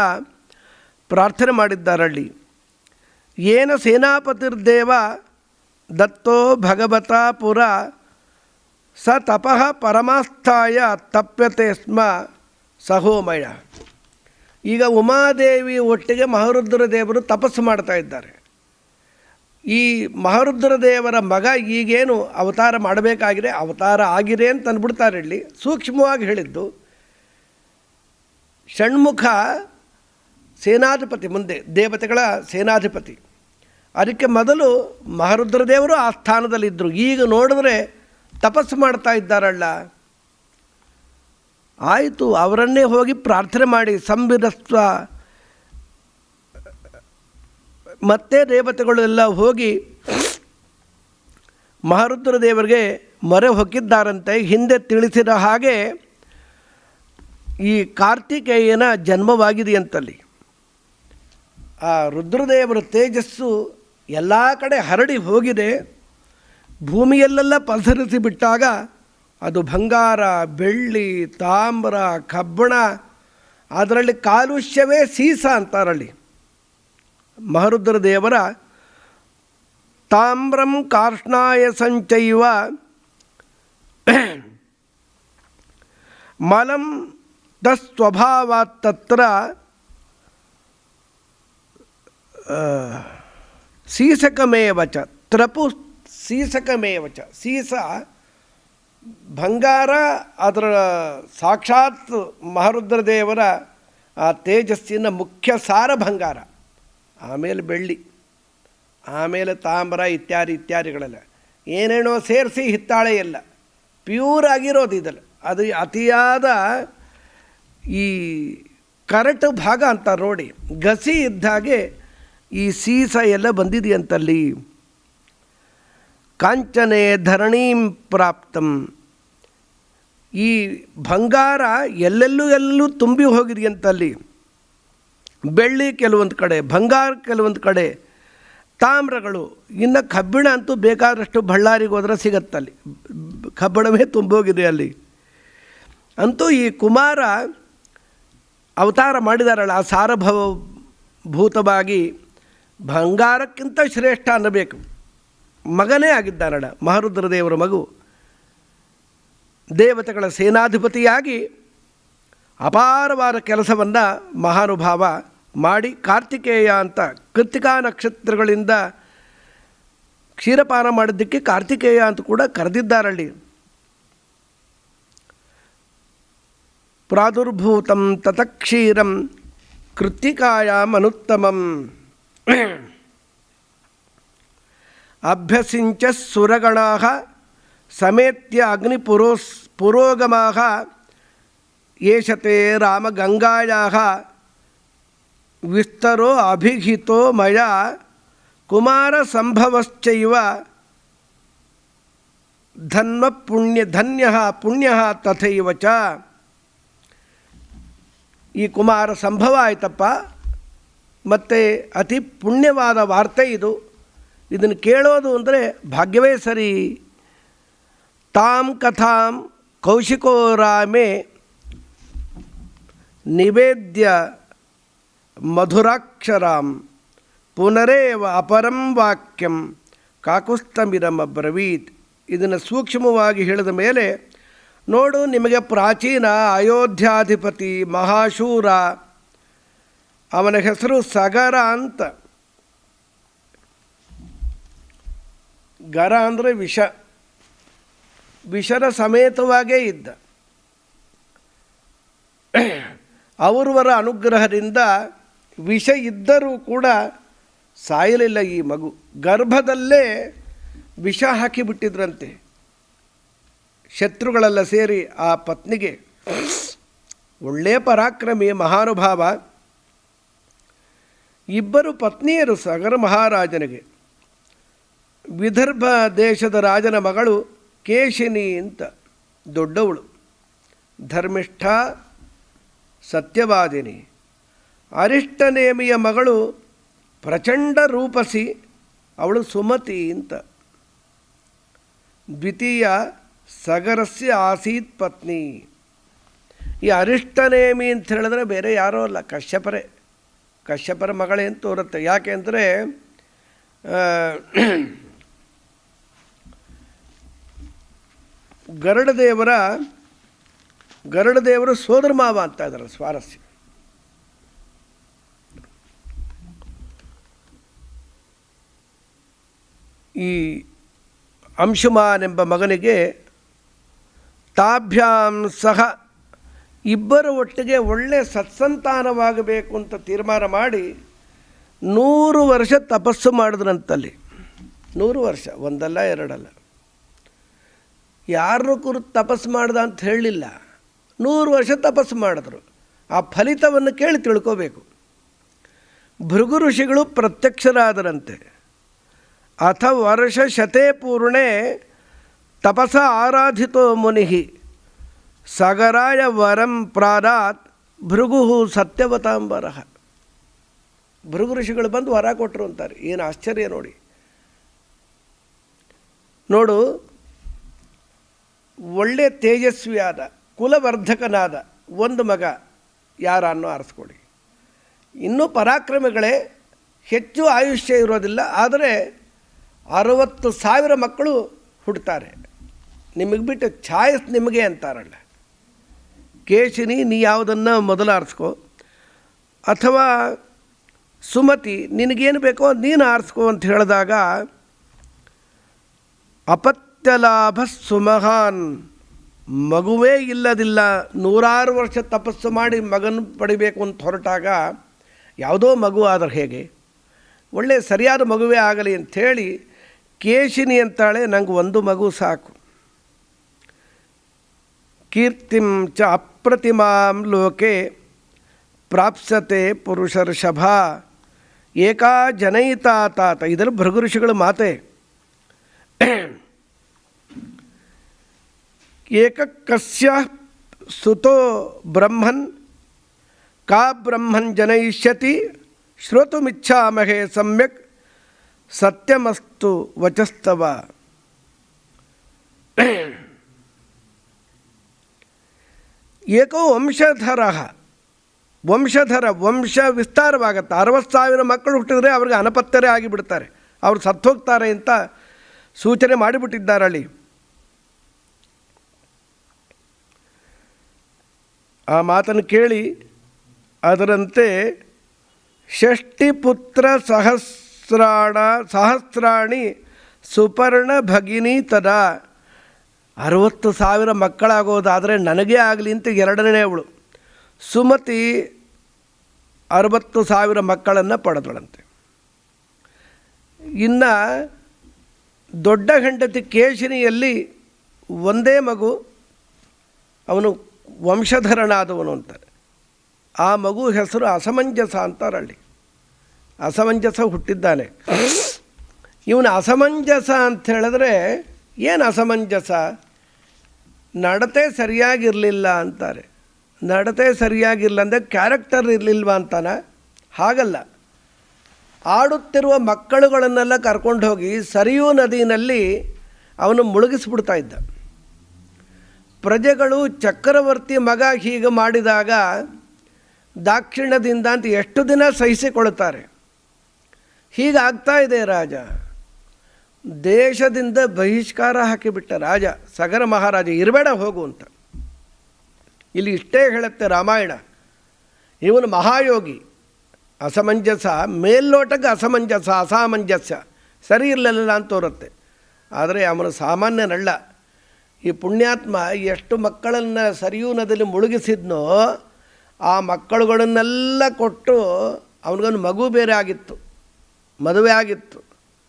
ಪ್ರಾರ್ಥನೆ ಮಾಡಿದ್ದಾರಲ್ಲಿ. ಏನ ಸೇನಾಪತಿರ್ದೇವ ದತ್ತೋ ಭಗವತಾ ಪುರ ಸ ತಪಃ ಪರಮಾಸ್ಥಾಯ ತಪ್ಯತೆ ಸ್ಮ ಸಹೋಮಯ. ಈಗ ಉಮಾದೇವಿ ಒಟ್ಟಿಗೆ ಮಹಾರುದ್ರ ದೇವರು ತಪಸ್ಸು ಮಾಡ್ತಾ ಇದ್ದಾರೆ. ಈ ಮಹಾರುದ್ರ ದೇವರ ಮಗ ಈಗೇನು ಅವತಾರ ಮಾಡಬೇಕಾಗಿದೆ, ಅವತಾರ ಆಗಿದೆ ಅಂತ ಅಂದ್ಬಿಡ್ತಾರೆ. ಇಲ್ಲಿ ಸೂಕ್ಷ್ಮವಾಗಿ ಹೇಳಿದ್ದು, ಷಣ್ಮುಖ ಸೇನಾಧಿಪತಿ, ಮುಂದೆ ದೇವತೆಗಳ ಸೇನಾಧಿಪತಿ. ಅದಕ್ಕೆ ಮೊದಲು ಮಹಾರುದ್ರ ದೇವರು ಆ ಸ್ಥಾನದಲ್ಲಿದ್ದರು. ಈಗ ನೋಡಿದ್ರೆ ತಪಸ್ಸು ಮಾಡ್ತಾ ಇದ್ದಾರಲ್ಲ. ಆಯಿತು, ಅವರನ್ನೇ ಹೋಗಿ ಪ್ರಾರ್ಥನೆ ಮಾಡಿ ಸಂವಿರಸ್ವ. ಮತ್ತೆ ದೇವತೆಗಳು ಎಲ್ಲ ಹೋಗಿ ಮಹಾರುದ್ರ ದೇವರಿಗೆ ಮೊರೆ ಹೊಕ್ಕಿದ್ದಾರಂತೆ. ಹಿಂದೆ ತಿಳಿಸಿದ ಹಾಗೆ ಈ ಕಾರ್ತಿಕೇಯನ ಜನ್ಮವಾಗಿದೆಯಂತಲ್ಲಿ. ಆ ರುದ್ರದೇವರ ತೇಜಸ್ಸು ಎಲ್ಲ ಕಡೆ ಹರಡಿ ಹೋಗಿದೆ. ಭೂಮಿಯಲ್ಲೆಲ್ಲ ಪಸರಿಸಿ ಬಿಟ್ಟಾಗ ಅದು ಬಂಗಾರ, ಬೆಳ್ಳಿ, ತಾಮ್ರ, ಕಬ್ಬಣ, ಅದರಲ್ಲಿ ಕಾಲುಷ್ಯವೇ ಸೀಸ ಅಂತಾರಲ್ಲಿ. ಮಹಾರುದ್ರ ದೇವರ ತಾಮ್ರಂ ಕಾರ್ಷ್ಣಾಯ ಸಂಚೈವ ಮಲಂ ತಸ್ವಭಾವಾತ್ ತತ್ರ ಸೀಸಕಮೇವ ಚ ತ್ರಪು ಸೀಸಕಮೇವ ಚ. ಸೀಸ ಬಂಗಾರ, ಅದರ ಸಾಕ್ಷಾತ್ ಮಹಾರುದ್ರ ದೇವರ ಆ ತೇಜಸ್ಸಿನ ಮುಖ್ಯ ಸಾರ ಬಂಗಾರ, ಆಮೇಲೆ ಬೆಳ್ಳಿ, ಆಮೇಲೆ ತಾಮ್ರ ಇತ್ಯಾದಿಗಳೆಲ್ಲ ಏನೇನೋ ಸೇರಿಸಿ ಹಿತ್ತಾಳೆ ಎಲ್ಲ ಪ್ಯೂರ್ ಆಗಿರೋದು ಇದಲ್ಲ. ಅದು ಅತಿಯಾದ ಈ ಕರಟು ಭಾಗ ಅಂತ ನೋಡಿ, ಗಸಿ ಇದ್ದಾಗೆ ಈ ಸೀಸ ಎಲ್ಲ ಬಂದಿದೆಯಂತಲ್ಲಿ. ಕಾಂಚನೆ ಧರಣೀಂ ಪ್ರಾಪ್ತಂ. ಈ ಬಂಗಾರ ಎಲ್ಲೆಲ್ಲೂ ತುಂಬಿ ಹೋಗಿದೆಯಂತಲ್ಲಿ. ಬೆಳ್ಳಿ ಕೆಲವೊಂದು ಕಡೆ, ಬಂಗಾರ ಕೆಲವೊಂದು ಕಡೆ. ತಾಮ್ರಗಳು. ಇನ್ನು ಕಬ್ಬಿಣ ಅಂತೂ ಬೇಕಾದಷ್ಟು ಬಳ್ಳಾರಿಗೆ ಹೋದ್ರೆ ಸಿಗತ್ತಲ್ಲಿ, ಕಬ್ಬಿಣವೇ ತುಂಬೋಗಿದೆ ಅಲ್ಲಿ. ಅಂತೂ ಈ ಕುಮಾರ ಅವತಾರ ಮಾಡಿದಾರಲ್ಲ, ಆ ಸಾರಭೂತವಾಗಿ ಬಂಗಾರಕ್ಕಿಂತ ಶ್ರೇಷ್ಠ ಅನ್ನಬೇಕು. ಮಗನೇ ಆಗಿದ್ದಾನಡ, ಮಹಾರುದ್ರದೇವರ ಮಗು. ದೇವತೆಗಳ ಸೇನಾಧಿಪತಿಯಾಗಿ ಅಪಾರವಾದ ಕೆಲಸವನ್ನು ಮಹಾನುಭಾವ ಮಾಡಿ, ಕಾರ್ತಿಕೇಯ ಅಂತ ಕೃತ್ತಿಕಾ ನಕ್ಷತ್ರಗಳಿಂದ ಕ್ಷೀರಪಾನ ಮಾಡಿದ್ದಕ್ಕೆ ಕಾರ್ತಿಕೇಯ ಅಂತ ಕೂಡ ಕರೆದಿದ್ದಾರಲ್ಲಿ. ಪ್ರಾದುರ್ಭೂತಂ ತತಕ್ಷೀರಂ ಕೃತ್ತಿಕಾಯಾಮನುತ್ತಮಂ ಅಭ್ಯಸಿಂಚ ಸುರಗಣಾಃ ಸಮೇತ್ಯ ಪುರೋಗಮಾಃ ಏಷತೆ ರಾಮಗಂಗಾಯಾಃ ವಿಸ್ತರೋ ಅಭಿಹಿತೋ ಮಯಾ ಕುಮಾರ ಸಂಭವಶ್ಚೈವ ಧನ್ಯಃ ಪುಣ್ಯಃ ತಥೈವ ಚ. ಈ ಕುಮಾರ ಸಂಭವ ಆಯ್ತಪ್ಪ, ಮತ್ತು ಅತಿ ಪುಣ್ಯವಾದ ವಾರ್ತೆ ಇದು. ಇದನ್ನು ಕೇಳೋದು ಅಂದರೆ ಭಾಗ್ಯವೇ ಸರಿ. ತಾಂ ಕಥಾಂ ಕೌಶಿಕೋ ರಾಮೇ ನಿವೇದ್ಯ ಮಧುರಾಕ್ಷರಾಂ ಪುನರೇವ ಅಪರಂ ವಾಕ್ಯಂ ಕಾಕುಸ್ತಮಿರಂ ಅಬ್ರವೀತ್. ಇದನ್ನು ಸೂಕ್ಷ್ಮವಾಗಿ ಹೇಳಿದ ಮೇಲೆ, ನೋಡು, ನಿಮಗೆ ಪ್ರಾಚೀನ ಅಯೋಧ್ಯಾಧಿಪತಿ ಮಹಾಶೂರ, ಅವನ ಹೆಸರು ಸಗರ ಅಂತ. ಗರ ಅಂದರೆ ವಿಷ, ವಿಷದ ಸಮೇತವಾಗೇ ಇದ್ದ. ಅವರವರ ಅನುಗ್ರಹದಿಂದ ವಿಷ ಇದ್ದರೂ ಕೂಡ ಸಾಯಲಿಲ್ಲ ಈ ಮಗು. ಗರ್ಭದಲ್ಲೇ ವಿಷ ಹಾಕಿಬಿಟ್ಟಿದ್ರಂತೆ ಶತ್ರುಗಳೆಲ್ಲ ಸೇರಿ ಆ ಪತ್ನಿಗೆ. ಒಳ್ಳೆಯ ಪರಾಕ್ರಮಿ ಮಹಾನುಭಾವ. ಇಬ್ಬರು ಪತ್ನಿಯರು ಸಗರ ಮಹಾರಾಜನಿಗೆ. ವಿದರ್ಭ ದೇಶದ ರಾಜನ ಮಗಳು ಕೇಶಿನಿ ಅಂತ ದೊಡ್ಡವಳು, ಧರ್ಮಿಷ್ಠ ಸತ್ಯವಾದಿನಿ. ಅರಿಷ್ಟನೇಮಿಯ ಮಗಳು ಪ್ರಚಂಡ ರೂಪಸಿ, ಅವಳು ಸುಮತಿ ಅಂತ. ದ್ವಿತೀಯ ಸಗರಸ್ಯ ಆಸೀತ್ ಪತ್ನಿ. ಈ ಅರಿಷ್ಟನೇಮಿ ಅಂತ ಹೇಳಿದ್ರೆ ಬೇರೆ ಯಾರೋ ಅಲ್ಲ, ಕಶ್ಯಪರ ಮಗಳೇ ಅಂತ ತೋರುತ್ತೆ. ಯಾಕೆಂದರೆ ಗರುಡದೇವರು ಸೋದರ ಮಾವ ಅಂತ ಇದ್ದಾರೆ. ಸ್ವಾರಸ್ಯ. ಈ ಅಂಶುಮಾನ್ ಎಂಬ ಮಗನಿಗೆ ತಾಭ್ಯಾಂ ಸಹ ಇಬ್ಬರು ಒಟ್ಟಿಗೆ ಒಳ್ಳೆಯ ಸತ್ಸಂತಾನವಾಗಬೇಕು ಅಂತ ತೀರ್ಮಾನ ಮಾಡಿ 100 ವರ್ಷ ತಪಸ್ಸು ಮಾಡಿದ್ರಂತಲ್ಲಿ. 100 ವರ್ಷ, ಒಂದಲ್ಲ ಎರಡಲ್ಲ. ಯಾರನ್ನೂ ಕುರಿತು ತಪಸ್ಸು ಮಾಡ್ದ ಅಂತ ಹೇಳಲಿಲ್ಲ, 100 ವರ್ಷ ತಪಸ್ಸು ಮಾಡಿದ್ರು. ಆ ಫಲಿತವನ್ನು ಕೇಳಿ ತಿಳ್ಕೋಬೇಕು. ಭೃಗು ಋಷಿಗಳು ಪ್ರತ್ಯಕ್ಷರಾದರಂತೆ. ಅಥ ವರ್ಷ ಶತೇ ಪೂರ್ಣೆ ತಪಸ ಆರಾಧಿತೋ ಮುನಿ ಸಗರಾಯ ವರಂ ಪ್ರಾದಾತ್ ಭೃಗು ಸತ್ಯವತಾಂಬರ. ಭೃಗು ಋಷಿಗಳು ಬಂದು ವರ ಕೊಟ್ಟರು ಅಂತಾರೆ. ಏನು ಆಶ್ಚರ್ಯ ನೋಡಿ. ನೋಡು, ಒಳ್ಳೆಯ ತೇಜಸ್ವಿಯಾದ ಕುಲವರ್ಧಕನಾದ ಒಂದು ಮಗ ಯಾರನ್ನೋ ಆರಿಸ್ಕೊಡಿ. ಇನ್ನೂ ಪರಾಕ್ರಮಿಗಳೇ, ಹೆಚ್ಚು ಆಯುಷ್ಯ ಇರೋದಿಲ್ಲ, ಆದರೆ 60,000 ಮಕ್ಕಳು ಹುಡ್ತಾರೆ. ನಿಮಗೆ ಬಿಟ್ಟು ಛಾಯಸ್ ನಿಮಗೆ ಅಂತಾರಲ್ಲ. ಕೇಶಿನಿ, ನೀ ಯಾವುದನ್ನು ಮೊದಲು ಆರಿಸ್ಕೋ, ಅಥವಾ ಸುಮತಿ ನಿನಗೇನು ಬೇಕೋ ನೀನು ಆರಿಸ್ಕೋ ಅಂತ ಹೇಳಿದಾಗ, ಅಪತ್ಯಲಾಭ ಸುಮಹಾನ್, ಮಗುವೇ ಇಲ್ಲದಿಲ್ಲ, 106 ವರ್ಷ ತಪಸ್ಸು ಮಾಡಿ ಮಗನ ಪಡಿಬೇಕು ಅಂತ ಹೊರಟಾಗ ಯಾವುದೋ ಮಗು ಆದರೆ ಹೇಗೆ, ಒಳ್ಳೆಯ ಸರಿಯಾದ ಮಗುವೇ ಆಗಲಿ ಅಂಥೇಳಿ ಕೇಶಿನಿ ಅಂತಾಳೆ, ನಂಗೆ ಒಂದು ಮಗು ಸಾಕು. ಕೀರ್ತಿಂ ಚ ಅಪ್ರತಿಮಾಂ ಲೋಕೆ ಪ್ರಾಪ್ಸತೆ ಪುರುಷರ್ಷಭ ಏಕಾ ಜನಯಿತಾ ತಾತ. ಇದರ ಭೃಗು ಋಷಿಗಳ ಮಾತೆ. ಏಕಕಸ್ಯ ಸುತೋ ಬ್ರಹ್ಮನ್ ಕಾ ಬ್ರಹ್ಮನ್ ಜನಯಿಷ್ಯತಿ ಶ್ರೋತುಮಿಚ್ಛಾಮಹೇ ಸಮ್ಯಕ್ ಸತ್ಯಮಸ್ತು ವಚಸ್ತವ. ಏಕೋ ವಂಶಧರ, ವಂಶ ವಿಸ್ತಾರವಾಗತ್ತೆ. 60,000 ಮಕ್ಕಳು ಹುಟ್ಟಿದ್ರೆ ಅವ್ರಿಗೆ ಅನಪತ್ಯರೇ ಆಗಿಬಿಡ್ತಾರೆ, ಅವ್ರು ಸತ್ತೋಗ್ತಾರೆ ಅಂತ ಸೂಚನೆ ಮಾಡಿಬಿಟ್ಟಿದ್ದಾರಲ್ಲಿ. ಆ ಮಾತನ್ನು ಕೇಳಿ ಅದರಂತೆ ಷಷ್ಟಿಪುತ್ರ ಸಹಸ್ರಾಣಿ ಸುಪರ್ಣ ಭಗಿನಿ ತದಾ. 60,000 ಮಕ್ಕಳಾಗೋದಾದರೆ ನನಗೇ ಆಗಲಿ ಅಂತ ಎರಡನೇ ಅವಳು ಸುಮತಿ 60,000 ಮಕ್ಕಳನ್ನು ಪಡೆದಳಂತೆ. ಇನ್ನು ದೊಡ್ಡ ಹೆಂಡತಿ ಕೇಶಿನಿಯಲ್ಲಿ ಒಂದೇ ಮಗು, ಅವನು ವಂಶಧರನಾದವನು ಅಂತಾರೆ. ಆ ಮಗು ಹೆಸರು ಅಸಮಂಜಸ ಅಂತಾರಲ್ಲಿ. ಅಸಮಂಜಸ ಹುಟ್ಟಿದ್ದಾನೆ. ಇವನು ಅಸಮಂಜಸ ಅಂತ ಹೇಳಿದ್ರೆ ಏನು ಅಸಮಂಜಸ? ನಡತೆ ಸರಿಯಾಗಿರಲಿಲ್ಲ ಅಂತಾರೆ. ನಡತೆ ಸರಿಯಾಗಿರಲಿಲ್ಲ ಅಂದರೆ ಕ್ಯಾರೆಕ್ಟರ್ ಇರಲಿಲ್ವ ಅಂತಾನ? ಹಾಗಲ್ಲ. ಆಡುತ್ತಿರುವ ಮಕ್ಕಳುಗಳನ್ನೆಲ್ಲ ಕರ್ಕೊಂಡು ಹೋಗಿ ಸರಿಯೂ ನದಿಯಲ್ಲಿ ಅವನು ಮುಳುಗಿಸ್ಬಿಡ್ತಾ ಇದ್ದ. ಪ್ರಜೆಗಳು ಚಕ್ರವರ್ತಿ ಮಗ ಹೀಗೆ ಮಾಡಿದಾಗ ದಾಕ್ಷಿಣ್ಯದಿಂದ ಅಂತ ಎಷ್ಟು ದಿನ ಸಹಿಸಿಕೊಳ್ತಾರೆ? ಹೀಗಾಗ್ತಾ ಇದೆ ರಾಜ. ದೇಶದಿಂದ ಬಹಿಷ್ಕಾರ ಹಾಕಿಬಿಟ್ಟ ರಾಜ, ಸಗರ ಮಹಾರಾಜ. ಇರಬೇಡ, ಹೋಗು ಅಂತ. ಇಲ್ಲಿ ಇಷ್ಟೇ ಹೇಳುತ್ತೆ ರಾಮಾಯಣ. ಇವನು ಮಹಾಯೋಗಿ. ಅಸಮಂಜಸ, ಮೇಲ್ನೋಟಕ್ಕೆ ಅಸಮಂಜಸ, ಅಸಾಮಂಜಸ್ಯ ಸರಿ ಇರಲಿಲ್ಲ ಅಂತ ತೋರುತ್ತೆ. ಆದರೆ ಅವನು ಸಾಮಾನ್ಯನಲ್ಲ. ಈ ಪುಣ್ಯಾತ್ಮ ಎಷ್ಟು ಮಕ್ಕಳನ್ನು ಸರಿಯೂ ನದಿಯಲ್ಲಿ ಮುಳುಗಿಸಿದ್ನೋ ಆ ಮಕ್ಕಳುಗಳನ್ನೆಲ್ಲ ಕೊಟ್ಟು ಅವನಿಗೊಂದು ಮಗು ಬೇರೆ ಆಗಿತ್ತು, ಮದುವೆ ಆಗಿತ್ತು.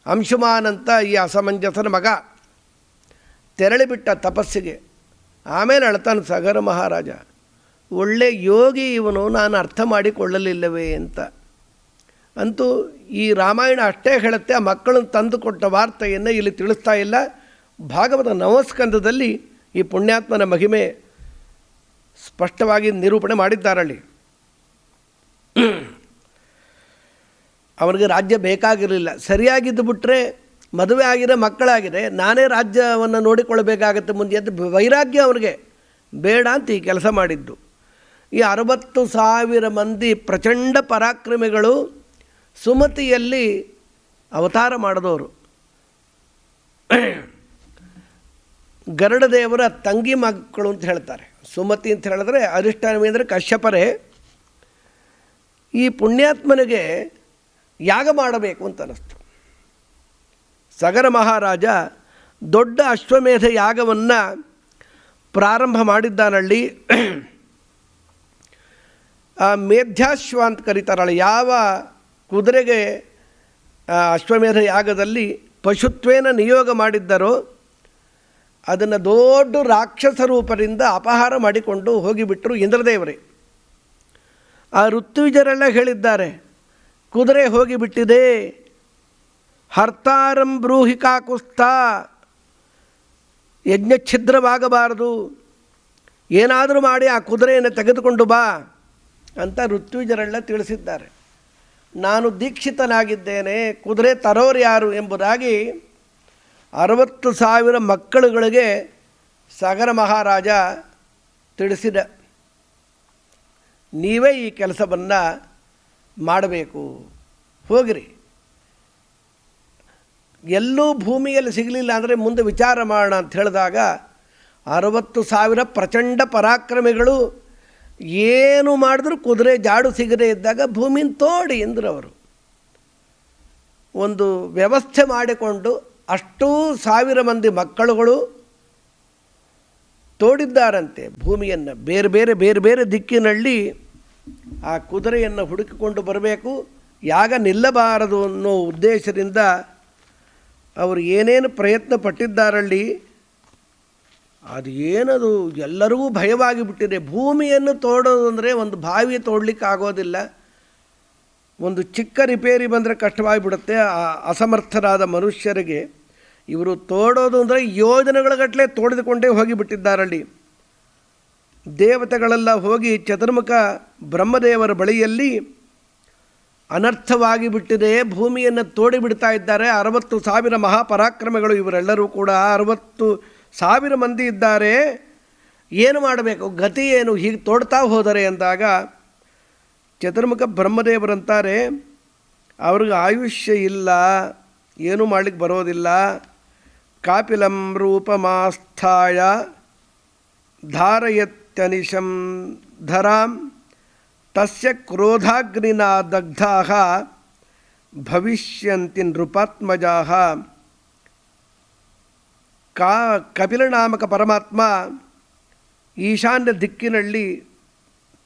ಅಂಶುಮಾನ್ ಅಂತ ಈ ಅಸಮಂಜಸನ ಮಗ ತೆರಳಿಬಿಟ್ಟ ತಪಸ್ಸಿಗೆ. ಆಮೇಲೆ ಅಳ್ತಾನೆ ಸಗರ ಮಹಾರಾಜ, ಒಳ್ಳೆ ಯೋಗಿ ಇವನು, ನಾನು ಅರ್ಥ ಮಾಡಿಕೊಳ್ಳಲಿಲ್ಲವೇ ಅಂತ. ಅಂತೂ ಈ ರಾಮಾಯಣ ಅಷ್ಟೇ ಹೇಳುತ್ತೆ. ಆ ಮಕ್ಕಳನ್ನು ತಂದುಕೊಟ್ಟ ವಾರ್ತೆಯನ್ನು ಇಲ್ಲಿ ತಿಳಿಸ್ತಾ ಇಲ್ಲ. ಭಾಗವತ ನವಸ್ಕಂದದಲ್ಲಿ ಈ ಪುಣ್ಯಾತ್ಮನ ಮಹಿಮೆ ಸ್ಪಷ್ಟವಾಗಿ ನಿರೂಪಣೆ ಮಾಡಿದ್ದಾರಲ್ಲಿ. ಅವನಿಗೆ ರಾಜ್ಯ ಬೇಕಾಗಿರಲಿಲ್ಲ. ಸರಿಯಾಗಿದ್ದು ಬಿಟ್ಟರೆ ಮದುವೆ ಆಗಿರೋ ಮಕ್ಕಳಾಗಿದೆ, ನಾನೇ ರಾಜ್ಯವನ್ನು ನೋಡಿಕೊಳ್ಳಬೇಕಾಗತ್ತೆ ಮುಂದೆ ಅಂತ ವೈರಾಗ್ಯ ಅವನಿಗೆ ಬೇಡ ಅಂತ ಈ ಕೆಲಸ ಮಾಡಿದ್ದು. ಈ 60,000 ಮಂದಿ ಪ್ರಚಂಡ ಪರಾಕ್ರಮಿಗಳು ಸುಮತಿಯಲ್ಲಿ ಅವತಾರ ಮಾಡಿದವರು. ಗರುಡದೇವರ ತಂಗಿ ಮಕ್ಕಳು ಅಂತ ಹೇಳ್ತಾರೆ. ಸುಮತಿ ಅಂತ ಹೇಳಿದ್ರೆ ಅರಿಷ್ಟಾನೇಮಿಂದ್ರ ಕಶ್ಯಪರೇ. ಈ ಪುಣ್ಯಾತ್ಮನಿಗೆ ಯಾಗ ಮಾಡಬೇಕು ಅಂತ ಅನ್ನಿಸ್ತು. ಸಗರ ಮಹಾರಾಜ ದೊಡ್ಡ ಅಶ್ವಮೇಧ ಯಾಗವನ್ನು ಪ್ರಾರಂಭ ಮಾಡಿದ್ದಾನಲ್ಲಿ. ಆ ಮೇಧ್ಯಾಶ್ವ ಅಂತ ಕರೀತಾರಲ್ಲ, ಯಾವ ಕುದುರೆಗೆ ಅಶ್ವಮೇಧ ಯಾಗದಲ್ಲಿ ಪಶುತ್ವೇನ ನಿಯೋಗ ಮಾಡಿದ್ದರೋ ಅದನ್ನು ದೊಡ್ಡ ರಾಕ್ಷಸ ರೂಪದಿಂದ ಅಪಹಾರ ಮಾಡಿಕೊಂಡು ಹೋಗಿಬಿಟ್ರು ಇಂದ್ರದೇವರೇ. ಆ ಋತ್ವಿಜರೆಲ್ಲ ಹೇಳಿದ್ದಾರೆ, ಕುದುರೆ ಹೋಗಿಬಿಟ್ಟಿದೆ, ಹರ್ತಾರಂ ಬ್ರೂಹಿ ಕಾಕುಸ್ತ, ಯಜ್ಞ ಛಿದ್ರವಾಗಬಾರದು, ಏನಾದರೂ ಮಾಡಿ ಆ ಕುದುರೆಯನ್ನು ತೆಗೆದುಕೊಂಡು ಬಾ ಅಂತ ಋತ್ವಿಜರೆಲ್ಲ ತಿಳಿಸಿದ್ದಾರೆ. ನಾನು ದೀಕ್ಷಿತನಾಗಿದ್ದೇನೆ, ಕುದುರೆ ತರೋರು ಯಾರು ಎಂಬುದಾಗಿ 60,000 ಮಕ್ಕಳುಗಳಿಗೆ ಸಗರ ಮಹಾರಾಜ ತಿಳಿಸಿದ. ನೀವೇ ಈ ಕೆಲಸವನ್ನು ಮಾಡಬೇಕು, ಹೋಗಿರಿ. ಎಲ್ಲೂ ಭೂಮಿಯಲ್ಲಿ ಸಿಗಲಿಲ್ಲ ಅಂದರೆ ಮುಂದೆ ವಿಚಾರ ಮಾಡೋಣ ಅಂತ ಹೇಳಿದಾಗ 60,000 ಪ್ರಚಂಡ ಪರಾಕ್ರಮಿಗಳು ಏನು ಮಾಡಿದ್ರು ಕುದುರೆ ಜಾಡು ಸಿಗದೇ ಇದ್ದಾಗ ಭೂಮಿನ ತೋಡಿ ಎಂದರು. ಅವರು ಒಂದು ವ್ಯವಸ್ಥೆ ಮಾಡಿಕೊಂಡು ಅಷ್ಟೂ 1000 ಮಂದಿ ಮಕ್ಕಳುಗಳು ತೋಡಿದ್ದಾರಂತೆ ಭೂಮಿಯನ್ನು. ಬೇರೆ ಬೇರೆ ಬೇರೆ ಬೇರೆ ದಿಕ್ಕಿನಲ್ಲಿ ಆ ಕುದುರೆಯನ್ನು ಹುಡುಕಿಕೊಂಡು ಬರಬೇಕು, ಯಾಗ ನಿಲ್ಲಬಾರದು ಅನ್ನೋ ಉದ್ದೇಶದಿಂದ ಅವರು ಏನೇನು ಪ್ರಯತ್ನ ಪಟ್ಟಿದ್ದಾರಲ್ಲಿ. ಅದು ಏನದು ಎಲ್ಲರಿಗೂ ಭಯವಾಗಿ ಬಿಟ್ಟಿದೆ. ಭೂಮಿಯನ್ನು ತೋಡೋದು ಅಂದರೆ ಒಂದು ಬಾವಿ ತೋಡಲಿಕ್ಕೆ ಆಗೋದಿಲ್ಲ. ಒಂದು ಚಿಕ್ಕ ರಿಪೇರಿ ಬಂದರೆ ಕಷ್ಟವಾಗಿಬಿಡುತ್ತೆ ಆ ಅಸಮರ್ಥರಾದ ಮನುಷ್ಯರಿಗೆ. ಇವರು ತೋಡೋದು ಅಂದರೆ ಯೋಜನೆಗಳಗಟ್ಟಲೆ ತೋಡಿದುಕೊಂಡೇ ಹೋಗಿಬಿಟ್ಟಿದ್ದಾರಲ್ಲಿ. ದೇವತೆಗಳೆಲ್ಲ ಹೋಗಿ ಚತುರ್ಮುಖ ಬ್ರಹ್ಮದೇವರ ಬಳಿಯಲ್ಲಿ ಅನರ್ಥವಾಗಿ ಬಿಟ್ಟಿದೆ, ಭೂಮಿಯನ್ನು ತೋಡಿಬಿಡ್ತಾ ಇದ್ದಾರೆ. 60,000 ಮಹಾಪರಾಕ್ರಮಿಗಳು ಇವರೆಲ್ಲರೂ ಕೂಡ 60,000 ಮಂದಿ ಇದ್ದಾರೆ. ಏನು ಮಾಡಬೇಕು, ಗತಿ ಏನು, ಹೀಗೆ ತೋಡ್ತಾ ಹೋದರೆ ಅಂದಾಗ ಚತುರ್ಮುಖ ಬ್ರಹ್ಮದೇವರಂತಾರೆ, ಅವ್ರಿಗೆ ಆಯುಷ್ಯ ಇಲ್ಲ, ಏನೂ ಮಾಡಲಿಕ್ಕೆ ಬರೋದಿಲ್ಲ. ಕಾಪಿಲಂ ರೂಪಮಾಸ್ಥಾಯ ಧಾರಯತ್ಯನಿಶಂ ಧರಾಂ ತಸ್ಯ ಕ್ರೋಧಾಗ್ನಿನಾ ದಗ್ಧಾಃ ಭವಿಷ್ಯಂತಿ ನೃಪಾತ್ಮಜಾಃ. ಕಪಿಲನಾಮಕ ಪರಮಾತ್ಮ ಈಶಾನ್ಯ ದಿಕ್ಕಿನಲ್ಲಿ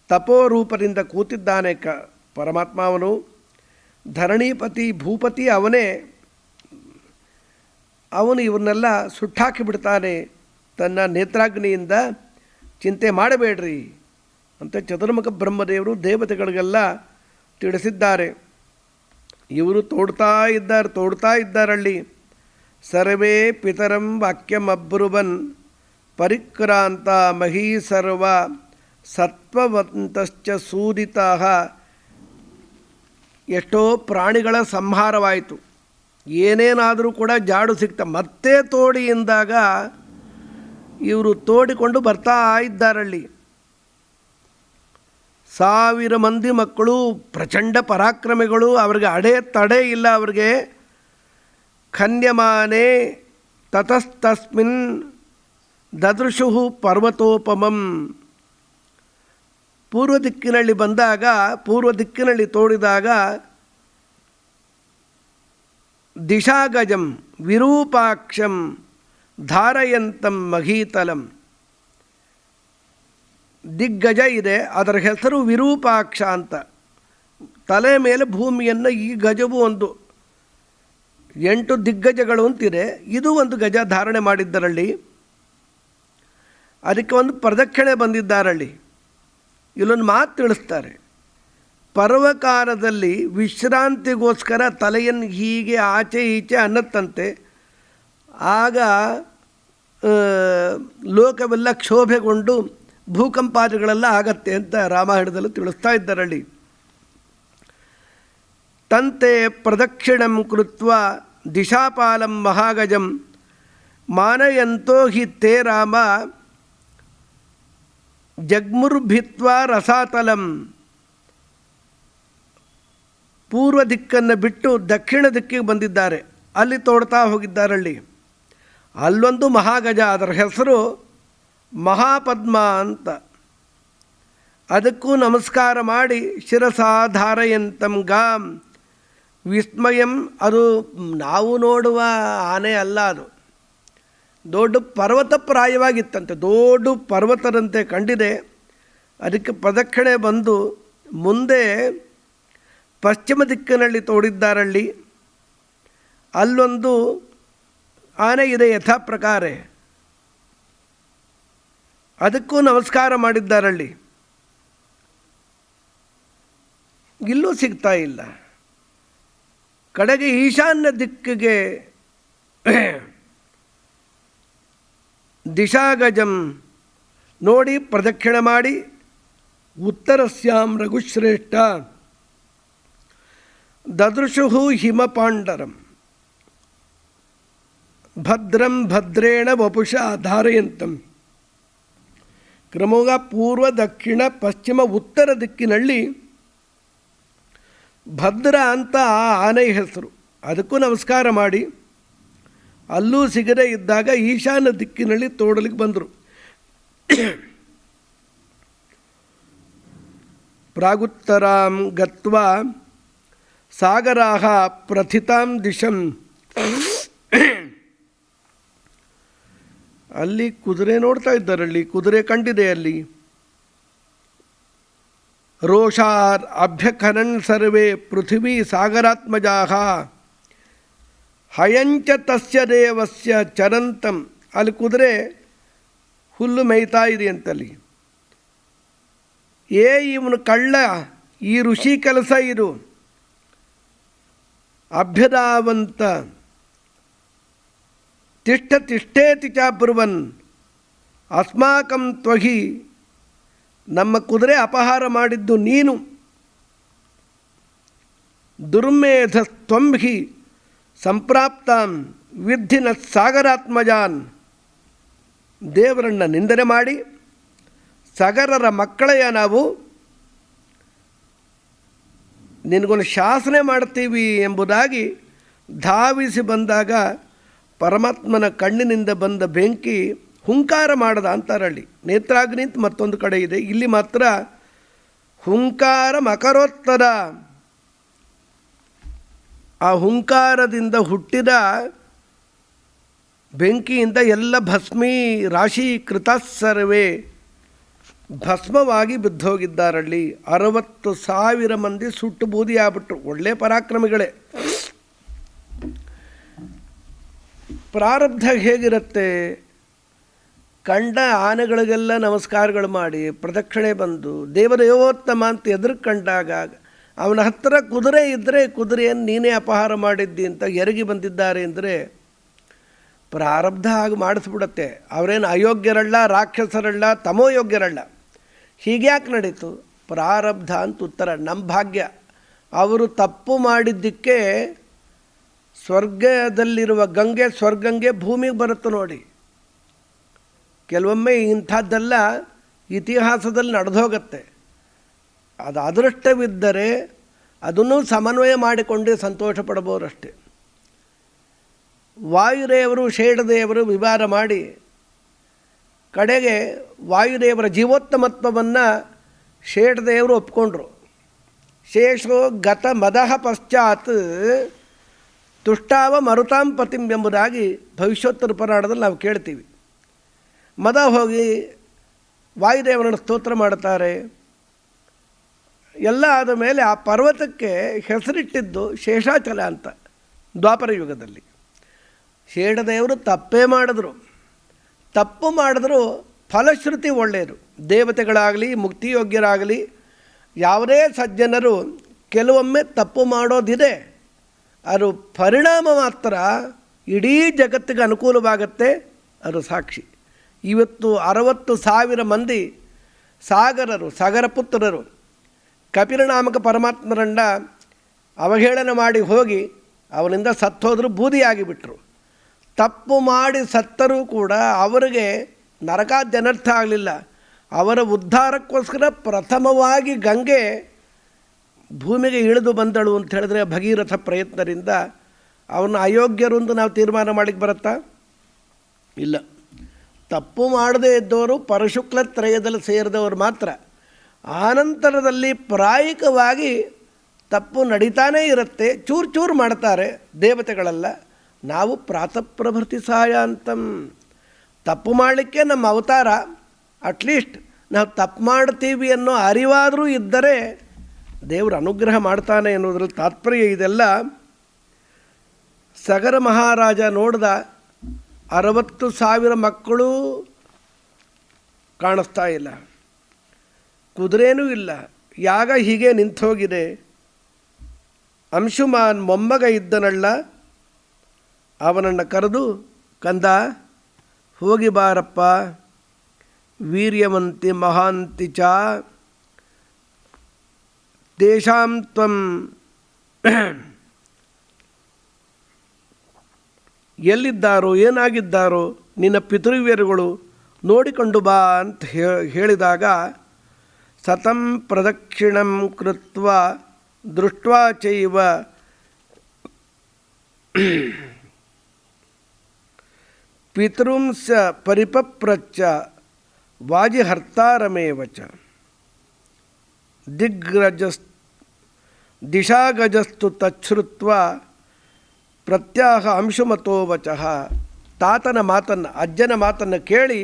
ತಪೋರೂಪದಿಂದ ಕೂತಿದ್ದಾನೆ. ಪರಮಾತ್ಮ ಅವನು ಧರಣೀಪತಿ ಭೂಪತಿ ಅವನೇ. ಅವನು ಇವನ್ನೆಲ್ಲ ಸುಟ್ಟಾಕಿ ಬಿಡ್ತಾನೆ ತನ್ನ ನೇತ್ರಾಗ್ನಿಯಿಂದ. ಚಿಂತೆ ಮಾಡಬೇಡ್ರಿ ಅಂತ ಚತುರ್ಮುಖ ಬ್ರಹ್ಮದೇವರು ದೇವತೆಗಳಿಗೆಲ್ಲ ತಿಳಿಸಿದ್ದಾರೆ. ಇವರು ತೋಡ್ತಾ ಇದ್ದಾರಲ್ಲಿ. ಸರ್ವೇ ಪಿತರಂ ವಾಕ್ಯಮಬ್ರುವನ್ ಪರಿಕ್ರಾಂತ ಮಹೀ ಸರ್ವ ಸತ್ವವಂತಶ್ಚ ಸೂದಿತಃ. ಎಷ್ಟೋ ಪ್ರಾಣಿಗಳ ಸಂಹಾರವಾಯಿತು. ಏನೇನಾದರೂ ಕೂಡ ಜಾಡು ಸಿಗ್ತಾ ಮತ್ತೆ ತೋಡಿ ಎಂದಾಗ ಇವರು ತೋಡಿಕೊಂಡು ಬರ್ತಾ ಇದ್ದಾರಲ್ಲಿ. 1000 ಮಂದಿ ಮಕ್ಕಳು ಪ್ರಚಂಡ ಪರಾಕ್ರಮಿಗಳು, ಅವ್ರಿಗೆ ತಡೆ ಇಲ್ಲ ಅವ್ರಿಗೆ. ಖನ್ಯಮಾನೆ ತತಸ್ತಸ್ಮಿನ್ ದದೃಶು ಪರ್ವತೋಪಮಂ. ಪೂರ್ವ ದಿಕ್ಕಿನಲ್ಲಿ ಬಂದಾಗ, ಪೂರ್ವ ದಿಕ್ಕಿನಲ್ಲಿ ತೋಡಿದಾಗ ದಿಶಾಗಜಂ ವಿರೂಪಾಕ್ಷಂ ಧಾರಯಂತಂ ಮಹೀತಲಂ. ದಿಗ್ಗಜ ಇದೆ, ಅದರ ಹೆಸರು ವಿರೂಪಾಕ್ಷ ಅಂತ. ತಲೆ ಮೇಲೆ ಭೂಮಿಯನ್ನು, ಈ ಗಜವು ಒಂದು 8 ದಿಗ್ಗಜಗಳು ಅಂತಿದೆ, ಇದು ಒಂದು ಗಜ ಧಾರಣೆ ಮಾಡಿದ್ದರಲ್ಲಿ. ಅದಕ್ಕೆ ಒಂದು ಪ್ರದಕ್ಷಿಣೆ ಬಂದಿದ್ದಾರಲ್ಲಿ. ಇಲ್ಲೊಂದು ಮಾತು ತಿಳಿಸ್ತಾರೆ. ಪರ್ವಕಾಲದಲ್ಲಿ ವಿಶ್ರಾಂತಿಗೋಸ್ಕರ ತಲೆಯನ್ನು ಹೀಗೆ ಆಚೆ ಈಚೆ ಅನ್ನತ್ತಂತೆ. ಆಗ ಲೋಕವೆಲ್ಲ ಕ್ಷೋಭೆಗೊಂಡು ಭೂಕಂಪಾದಿಗಳೆಲ್ಲ ಆಗತ್ತೆ ಅಂತ ರಾಮಾಯಣದಲ್ಲಿ ತಿಳಿಸ್ತಾ ಇದ್ದಾರಲ್ಲಿ. ತಂತೆ ಪ್ರದಕ್ಷಿಣಂ ಕೃತ್ವ ದಿಶಾಪಾಲಂ ಮಹಾಗಜಂ ಮಾನಯಂತೋ ಹಿ ತೇ ರಾಮ ಜಗ್ಮುರ್ಭಿತ್ವಾ ರಸಾತಲಂ. ಪೂರ್ವ ದಿಕ್ಕನ್ನು ಬಿಟ್ಟು ದಕ್ಷಿಣ ದಿಕ್ಕಿಗೆ ಬಂದಿದ್ದಾರೆ, ಅಲ್ಲಿ ತೋಡ್ತಾ ಹೋಗಿದ್ದಾರಲ್ಲಿ. ಅಲ್ಲೊಂದು ಮಹಾಗಜ, ಅದರ ಹೆಸರು ಮಹಾಪದ್ಮ ಅಂತ. ಅದಕ್ಕೂ ನಮಸ್ಕಾರ ಮಾಡಿ ಶಿರಸಾಧಾರಯಂತಂ ಗಾಂ ವಿಸ್ಮಯಂ. ಅದು ನಾವು ನೋಡುವ ಆನೆ ಅಲ್ಲ, ಅದು ದೊಡ್ಡ ಪರ್ವತ ಪ್ರಾಯವಾಗಿತ್ತಂತೆ, ದೊಡ್ಡ ಪರ್ವತದಂತೆ ಕಂಡಿದೆ. ಅದಕ್ಕೆ ಪ್ರದಕ್ಷಿಣೆ ಬಂದು ಮುಂದೆ ಪಶ್ಚಿಮ ದಿಕ್ಕಿನಲ್ಲಿ ತೋಡಿದ್ದಾರಲ್ಲಿ. ಅಲ್ಲೊಂದು ಆನೆ ಇದೆ ಯಥಾ ಪ್ರಕಾರ, ಅದಕ್ಕೂ ನಮಸ್ಕಾರ ಮಾಡಿದ್ದಾರಲ್ಲಿ. ಇಲ್ಲೂ ಸಿಗ್ತಾ ಇಲ್ಲ. ಕಡೆಗೆ ಈಶಾನ್ಯ ದಿಕ್ಕಿಗೆ ದಿಶಾಗಜಂ ನೋಡಿ ಪ್ರದಕ್ಷಿಣೆ ಮಾಡಿ ಉತ್ತರಸ್ಯಾಂ ರಘುಶ್ರೇಷ್ಠ ದದೃಶು ಹಿಮಪಾಂಡರಂ ಭದ್ರಂ ಭದ್ರೇಣ ವಪುಷ ಧಾರಯಂತಂ. ಕ್ರಮವಾಗಿ ಪೂರ್ವ ದಕ್ಷಿಣ ಪಶ್ಚಿಮ ಉತ್ತರ ದಿಕ್ಕಿನಲ್ಲಿ ಭದ್ರ ಅಂತ ಆನೆಯ ಹೆಸರು, ಅದಕ್ಕೂ ನಮಸ್ಕಾರ ಮಾಡಿ ಅಲ್ಲೂ ಸಿಗದೇ ಇದ್ದಾಗ ಈಶಾನ್ಯ ದಿಕ್ಕಿನಲ್ಲಿ ತೋಡಲಿಕ್ಕೆ ಬಂದರು. ಪ್ರಾಗುತ್ತರಾಂ ಗತ್ವಾ ಸಾಗರಾಹ ಪ್ರಥಿತಾಂ ದಿಶಂ. ಅಲ್ಲಿ ಕುದುರೆ ನೋಡ್ತಾ ಇದ್ದಾರಲ್ಲಿ, ಕುದುರೆ ಕಂಡಿದೆ ಅಲ್ಲಿ. ರೋಷಾರ್ ಅಭ್ಯಖನನ್ ಸರ್ವೇ ಪೃಥಿವೀ ಸಾಗರಾತ್ಮಜಾಹ ಹಯಂಚ ತಸ್ಯ ದೇವಸ್ಯ ಚರಂತಂ. ಅಲ್ಲಿ ಕುದುರೆ ಹುಲ್ಲು ಮೇಯ್ತಾ ಇದೆ ಅಂತಲ್ಲಿ. ಇವನು ಕಳ್ಳ, ಈ ಋಷಿ ಕೆಲಸ ಇದು. ಅಭ್ಯದಾವಂತ ತಿಷ್ಠೇತಿ ಚ ಬ್ರುವನ್ ಅಸ್ಮಾಕಂ ತ್ವಹಿ. ನಮ್ಮ ಕುದುರೆ ಅಪಹಾರ ಮಾಡಿದ್ದು ನೀನು. ದುರ್ಮೇಧಸ್ತ್ವಂ ಹಿ ಸಂಪ್ರಾಪ್ತಾನ್ ವಿದ್ಧಿ ನ ಸಾಗರಾತ್ಮಜಾನ್. ದೇವರನ್ನು ನಿಂದನೆ ಮಾಡಿ ಸಗರರ ಮಕ್ಕಳೆಯ ನಾವು ನಿನಗೊಂದು ಶಾಸನೆ ಮಾಡ್ತೀವಿ ಎಂಬುದಾಗಿ ಧಾವಿಸಿ ಬಂದಾಗ ಪರಮಾತ್ಮನ ಕಣ್ಣಿನಿಂದ ಬಂದ ಬೆಂಕಿ ಹುಂಕಾರ ಮಾಡದ ಅಂತಾರಲ್ಲಿ. ನೇತ್ರಾಗ್ನಿ ಅಂತ ಮತ್ತೊಂದು ಕಡೆ ಇದೆ, ಇಲ್ಲಿ ಮಾತ್ರ ಹುಂಕಾರ ಮಕರೋತ್ತರ. ಆ ಹುಂಕಾರದಿಂದ ಹುಟ್ಟಿದ ಬೆಂಕಿಯಿಂದ ಎಲ್ಲ ಭಸ್ಮೀ ರಾಶಿ ಕೃತ ಸರ್ವೇ ಭಸ್ಮವಾಗಿ ಬಿದ್ದೋಗಿದ್ದಾರಲ್ಲಿ. 60,000 ಮಂದಿ ಸುಟ್ಟು ಬೂದಿ ಆಗ್ಬಿಟ್ರು. ಒಳ್ಳೆ ಪರಾಕ್ರಮಿಗಳೇ. ಪ್ರಾರಬ್ಧ ಹೇಗಿರುತ್ತೆ? ಕಂಡ ಆನೆಗಳಿಗೆಲ್ಲ ನಮಸ್ಕಾರಗಳು ಮಾಡಿ ಪ್ರದಕ್ಷಿಣೆ ಬಂದು ದೇವದೇವೋತ್ತಮ ಅಂತ ಎದುರು ಕಂಡಾಗ ಅವನ ಹತ್ತಿರ ಕುದುರೆ ಇದ್ದರೆ ಕುದುರೆಯನ್ನು ನೀನೇ ಅಪಹಾರ ಮಾಡಿದ್ದಿ ಅಂತ ಎರಗಿ ಬಂದಿದ್ದಾರೆ ಅಂದರೆ ಪ್ರಾರಬ್ಧ ಆಗಿ ಮಾಡಿಸ್ಬಿಡತ್ತೆ. ಅವರೇನು ಅಯೋಗ್ಯರಲ್ಲ, ರಾಕ್ಷಸರಲ್ಲ, ತಮೋಯೋಗ್ಯರಲ್ಲ. ಹೀಗ್ಯಾಕೆ ನಡೀತು? ಪ್ರಾರಬ್ಧ ಅಂತ ಉತ್ತರ. ನಮ್ಮ ಭಾಗ್ಯ. ಅವರು ತಪ್ಪು ಮಾಡಿದ್ದಕ್ಕೆ ಸ್ವರ್ಗದಲ್ಲಿರುವ ಗಂಗೆ ಸ್ವರ್ಗಂಗೆ ಭೂಮಿಗೆ ಬರುತ್ತೆ ನೋಡಿ. ಕೆಲವೊಮ್ಮೆ ಇಂಥದ್ದೆಲ್ಲ ಇತಿಹಾಸದಲ್ಲಿ ನಡೆದೋಗತ್ತೆ. ಅದು ಅದೃಷ್ಟವಿದ್ದರೆ ಅದನ್ನು ಸಮನ್ವಯ ಮಾಡಿಕೊಂಡು ಸಂತೋಷ ಪಡಬಹುದಷ್ಟೇ. ವಾಯುದೇವರು ಶೇಷದೇವರು ವಿವಾದ ಮಾಡಿ ಕಡೆಗೆ ವಾಯುದೇವರ ಜೀವೋತ್ತಮತ್ವವನ್ನು ಶೇಷದೇವರು ಒಪ್ಕೊಂಡ್ರು. ಶೇಷೋ ಗತ ಮದಃ ಪಶ್ಚಾತ್ ತುಷ್ಟಾವ ಮರುತಾಂ ಪತಿಂ ಎಂಬುದಾಗಿ ಭವಿಷ್ಯೋತ್ತರ ಪುರಾಣದಲ್ಲಿ ನಾವು ಕೇಳ್ತೀವಿ. ಮದ ಹೋಗಿ ವಾಯುದೇವರನ್ನು ಸ್ತೋತ್ರ ಮಾಡುತ್ತಾರೆ. ಎಲ್ಲ ಆದ ಮೇಲೆ ಆ ಪರ್ವತಕ್ಕೆ ಹೆಸರಿಟ್ಟಿದ್ದು ಶೇಷಾಚಲ ಅಂತ ದ್ವಾಪರ ಯುಗದಲ್ಲಿ. ಶೇಷದೇವರು ತಪ್ಪೇ ಮಾಡಿದ್ರು. ತಪ್ಪು ಮಾಡಿದ್ರು ಫಲಶ್ರುತಿ ಒಳ್ಳೆಯದು. ದೇವತೆಗಳಾಗಲಿ ಮುಕ್ತಿಯೋಗ್ಯರಾಗಲಿ ಯಾವುದೇ ಸಜ್ಜನರು ಕೆಲವೊಮ್ಮೆ ತಪ್ಪು ಮಾಡೋದಿದೆ. ಅದು ಪರಿಣಾಮ ಮಾತ್ರ ಇಡೀ ಜಗತ್ತಿಗೆ ಅನುಕೂಲವಾಗತ್ತೆ. ಅದು ಸಾಕ್ಷಿ. ಇವತ್ತು 60,000 ಮಂದಿ ಸಾಗರರು, ಸಾಗರ ಪುತ್ರರು ಕಪಿಲನಾಮಕ ಪರಮಾತ್ಮರನ್ನ ಅವಹೇಳನ ಮಾಡಿ ಹೋಗಿ ಅವನಿಂದ ಸತ್ತೋದ್ರು, ಬೂದಿಯಾಗಿಬಿಟ್ರು. ತಪ್ಪು ಮಾಡಿ ಸತ್ತರೂ ಕೂಡ ಅವರಿಗೆ ನರಕಾದ್ಯನರ್ಥ ಆಗಲಿಲ್ಲ. ಅವರ ಉದ್ಧಾರಕ್ಕೋಸ್ಕರ ಪ್ರಥಮವಾಗಿ ಗಂಗೆ ಭೂಮಿಗೆ ಇಳಿದು ಬಂದಳು ಅಂತ ಹೇಳಿದ್ರೆ ಭಗೀರಥ ಪ್ರಯತ್ನದಿಂದ ಅವನ್ನ ಅಯೋಗ್ಯರು ಅಂತ ನಾವು ತೀರ್ಮಾನ ಮಾಡಿಕ್ಕೆ ಬರುತ್ತಾ? ಇಲ್ಲ. ತಪ್ಪು ಮಾಡದೇ ಇದ್ದವರು ಪರಶುಕ್ಲ ತ್ರಯದಲ್ಲಿ ಸೇರಿದವರು ಮಾತ್ರ. ಆನಂತರದಲ್ಲಿ ಪ್ರಾಯಿಕವಾಗಿ ತಪ್ಪು ನಡೀತಾನೇ ಇರುತ್ತೆ. ಚೂರು ಚೂರು ಮಾಡ್ತಾರೆ ದೇವತೆಗಳೆಲ್ಲ. ನಾವು ಪ್ರಾತಃಪ್ರಭೃತಿ ಸಹಾಯ ಅಂತಂ. ತಪ್ಪು ಮಾಡಲಿಕ್ಕೆ ನಮ್ಮ ಅವತಾರ. ಅಟ್ಲೀಸ್ಟ್ ನಾವು ತಪ್ಪು ಮಾಡ್ತೀವಿ ಅನ್ನೋ ಅರಿವಾದರೂ ಇದ್ದರೆ ದೇವರು ಅನುಗ್ರಹ ಮಾಡ್ತಾನೆ ಎನ್ನುವುದ್ರಲ್ಲಿ ತಾತ್ಪರ್ಯ. ಇದೆಲ್ಲ ಸಗರ ಮಹಾರಾಜ ನೋಡಿದ. 60,000 ಮಕ್ಕಳು ಕಾಣಿಸ್ತಾ ಇಲ್ಲ, ಕುದುರೆನೂ ಇಲ್ಲ, ಯಾಗ ಹೀಗೆ ನಿಂತೋಗಿದೆ. ಅಂಶುಮಾನ್ ಮೊಮ್ಮಗ ಇದ್ದನಲ್ಲ, ಅವನನ್ನು ಕರೆದು, ಕಂದ ಹೋಗಿ ಬಾರಪ್ಪ, ವೀರ್ಯವಂತಿ ಮಹಾಂತಿ ಚ ತೇಷಾಂ ತ್ವಂ ಎಲ್ಲಿದ್ದಾರೋ ಏನಾಗಿದ್ದಾರೋ ನಿನ್ನ ಪಿತೃವ್ಯರುಗಳು ನೋಡಿಕೊಂಡು ಬಾ ಅಂತ ಹೇಳಿದಾಗ ಸತಂ ಪ್ರದಕ್ಷಿಣಂ ಕೃತ್ವ ದೃಷ್ಟ್ವಾ ಚೈವ ಪಿತೃಂಸ ಪರಿಪಪ್ರಚ್ಚ ವಾಜಿಹರ್ತಾರಮೇವ ಚ ದಿಶಾಗಜಸ್ತು ತಚ್ಛ್ರುತ್ವ ಪ್ರತ್ಯಾಹ ಅಂಶುಮತೋ ವಚಃ. ತಾತನ ಮಾತನ್ನು, ಅಜ್ಜನ ಮಾತನ್ನು ಕೇಳಿ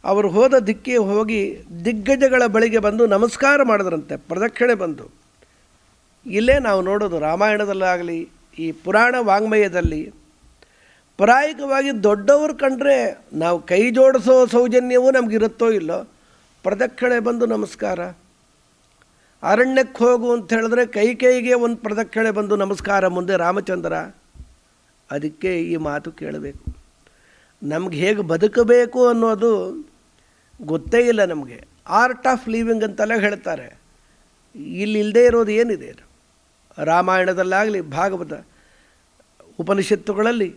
ಅವರು ಹೋದ ದಿಕ್ಕಿಗೆ ಹೋಗಿ ದಿಗ್ಗಜಗಳ ಬಳಿಗೆ ಬಂದು ನಮಸ್ಕಾರ ಮಾಡಿದ್ರಂತೆ, ಪ್ರದಕ್ಷಿಣೆ ಬಂದು. ಇಲ್ಲೇ ನಾವು ನೋಡೋದು ರಾಮಾಯಣದಲ್ಲಾಗಲಿ ಈ ಪುರಾಣ ವಾಂಗ್ಮಯದಲ್ಲಿ ಪ್ರಾಯಿಕವಾಗಿ ದೊಡ್ಡವರು ಕಂಡ್ರೆ ನಾವು ಕೈ ಜೋಡಿಸೋ ಸೌಜನ್ಯವೂ ನಮಗಿರುತ್ತೋ ಇಲ್ಲೋ, ಪ್ರದಕ್ಷಿಣೆ ಬಂದು ನಮಸ್ಕಾರ. ಅರಣ್ಯಕ್ಕೆ ಹೋಗು ಅಂತ ಹೇಳಿದ್ರೆ ಕೈಗೆ ಒಂದು ಪ್ರದಕ್ಷಿಣೆ ಬಂದು ನಮಸ್ಕಾರ ಮುಂದೆ ರಾಮಚಂದ್ರ. ಅದಕ್ಕೆ ಈ ಮಾತು ಕೇಳಬೇಕು. ನಮ್ಗೆ ಹೇಗೆ ಬದುಕಬೇಕು ಅನ್ನೋದು ಗೊತ್ತೇ ಇಲ್ಲ ನಮಗೆ. ಆರ್ಟ್ ಆಫ್ ಲಿವಿಂಗ್ ಅಂತೆಲ್ಲ ಹೇಳ್ತಾರೆ. ಇಲ್ಲಿ ಇಲ್ಲದೆ ಇರೋದು ಏನಿದೆ? ರಾಮಾಯಣದಲ್ಲಾಗಲಿ ಭಾಗವತ ಉಪನಿಷತ್ತುಗಳಲ್ಲಿ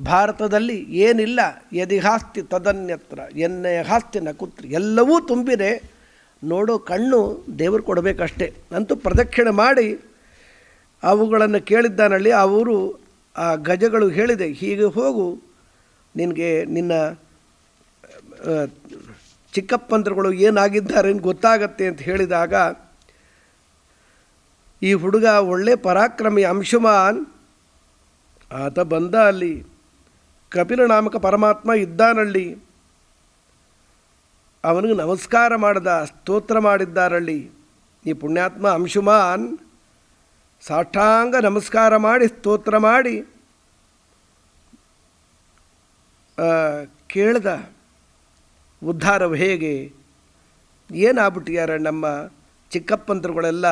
ಭಾರತದಲ್ಲಿ ಏನಿಲ್ಲ ಯದಿಹಾಸ್ತಿ ತದನ್ಯತ್ರ ಎನ್ನೆಯ ಹಾಸ್ತಿ ನಕುತ್ರಿ ಎಲ್ಲವೂ ತುಂಬಿದೆ, ನೋಡೋ ಕಣ್ಣು ದೇವರು ಕೊಡಬೇಕಷ್ಟೇ ಅಂತೂ ಪ್ರದಕ್ಷಿಣೆ ಮಾಡಿ ಅವುಗಳನ್ನು ಕೇಳಿದ್ದಾನಲ್ಲಿ ಅವರು ಆ ಗಜಗಳು ಹೇಳಿದೆ, ಹೀಗೆ ಹೋಗು, ನಿನಗೆ ನಿನ್ನ ಚಿಕ್ಕಪ್ಪಂದ್ರುಗಳು ಏನಾಗಿದ್ದಾರೆ ಗೊತ್ತಾಗತ್ತೆ ಅಂತ ಹೇಳಿದಾಗ ಈ ಹುಡುಗ ಒಳ್ಳೆ ಪರಾಕ್ರಮಿ ಅಂಶುಮಾನ್ ಆತ ಬಂದ. ಅಲ್ಲಿ ಕಪಿಲ ನಾಮಕ ಪರಮಾತ್ಮ ಇದ್ದಾನಲ್ಲಿ, ಅವನಿಗೆ ನಮಸ್ಕಾರ ಮಾಡಿದ, ಸ್ತೋತ್ರ ಮಾಡಿದ್ದಾರಲ್ಲಿ. ಈ ಪುಣ್ಯಾತ್ಮ ಅಂಶುಮಾನ್ ಸಾಷ್ಟಾಂಗ ನಮಸ್ಕಾರ ಮಾಡಿ ಸ್ತೋತ್ರ ಮಾಡಿ ಕೇಳ್ದ, ಉದ್ಧಾರವು ಹೇಗೆ, ಏನಾಗ್ಬಿಟ್ಟಿದ್ದಾರೆ ನಮ್ಮ ಚಿಕ್ಕಪ್ಪಂತರುಗಳೆಲ್ಲ.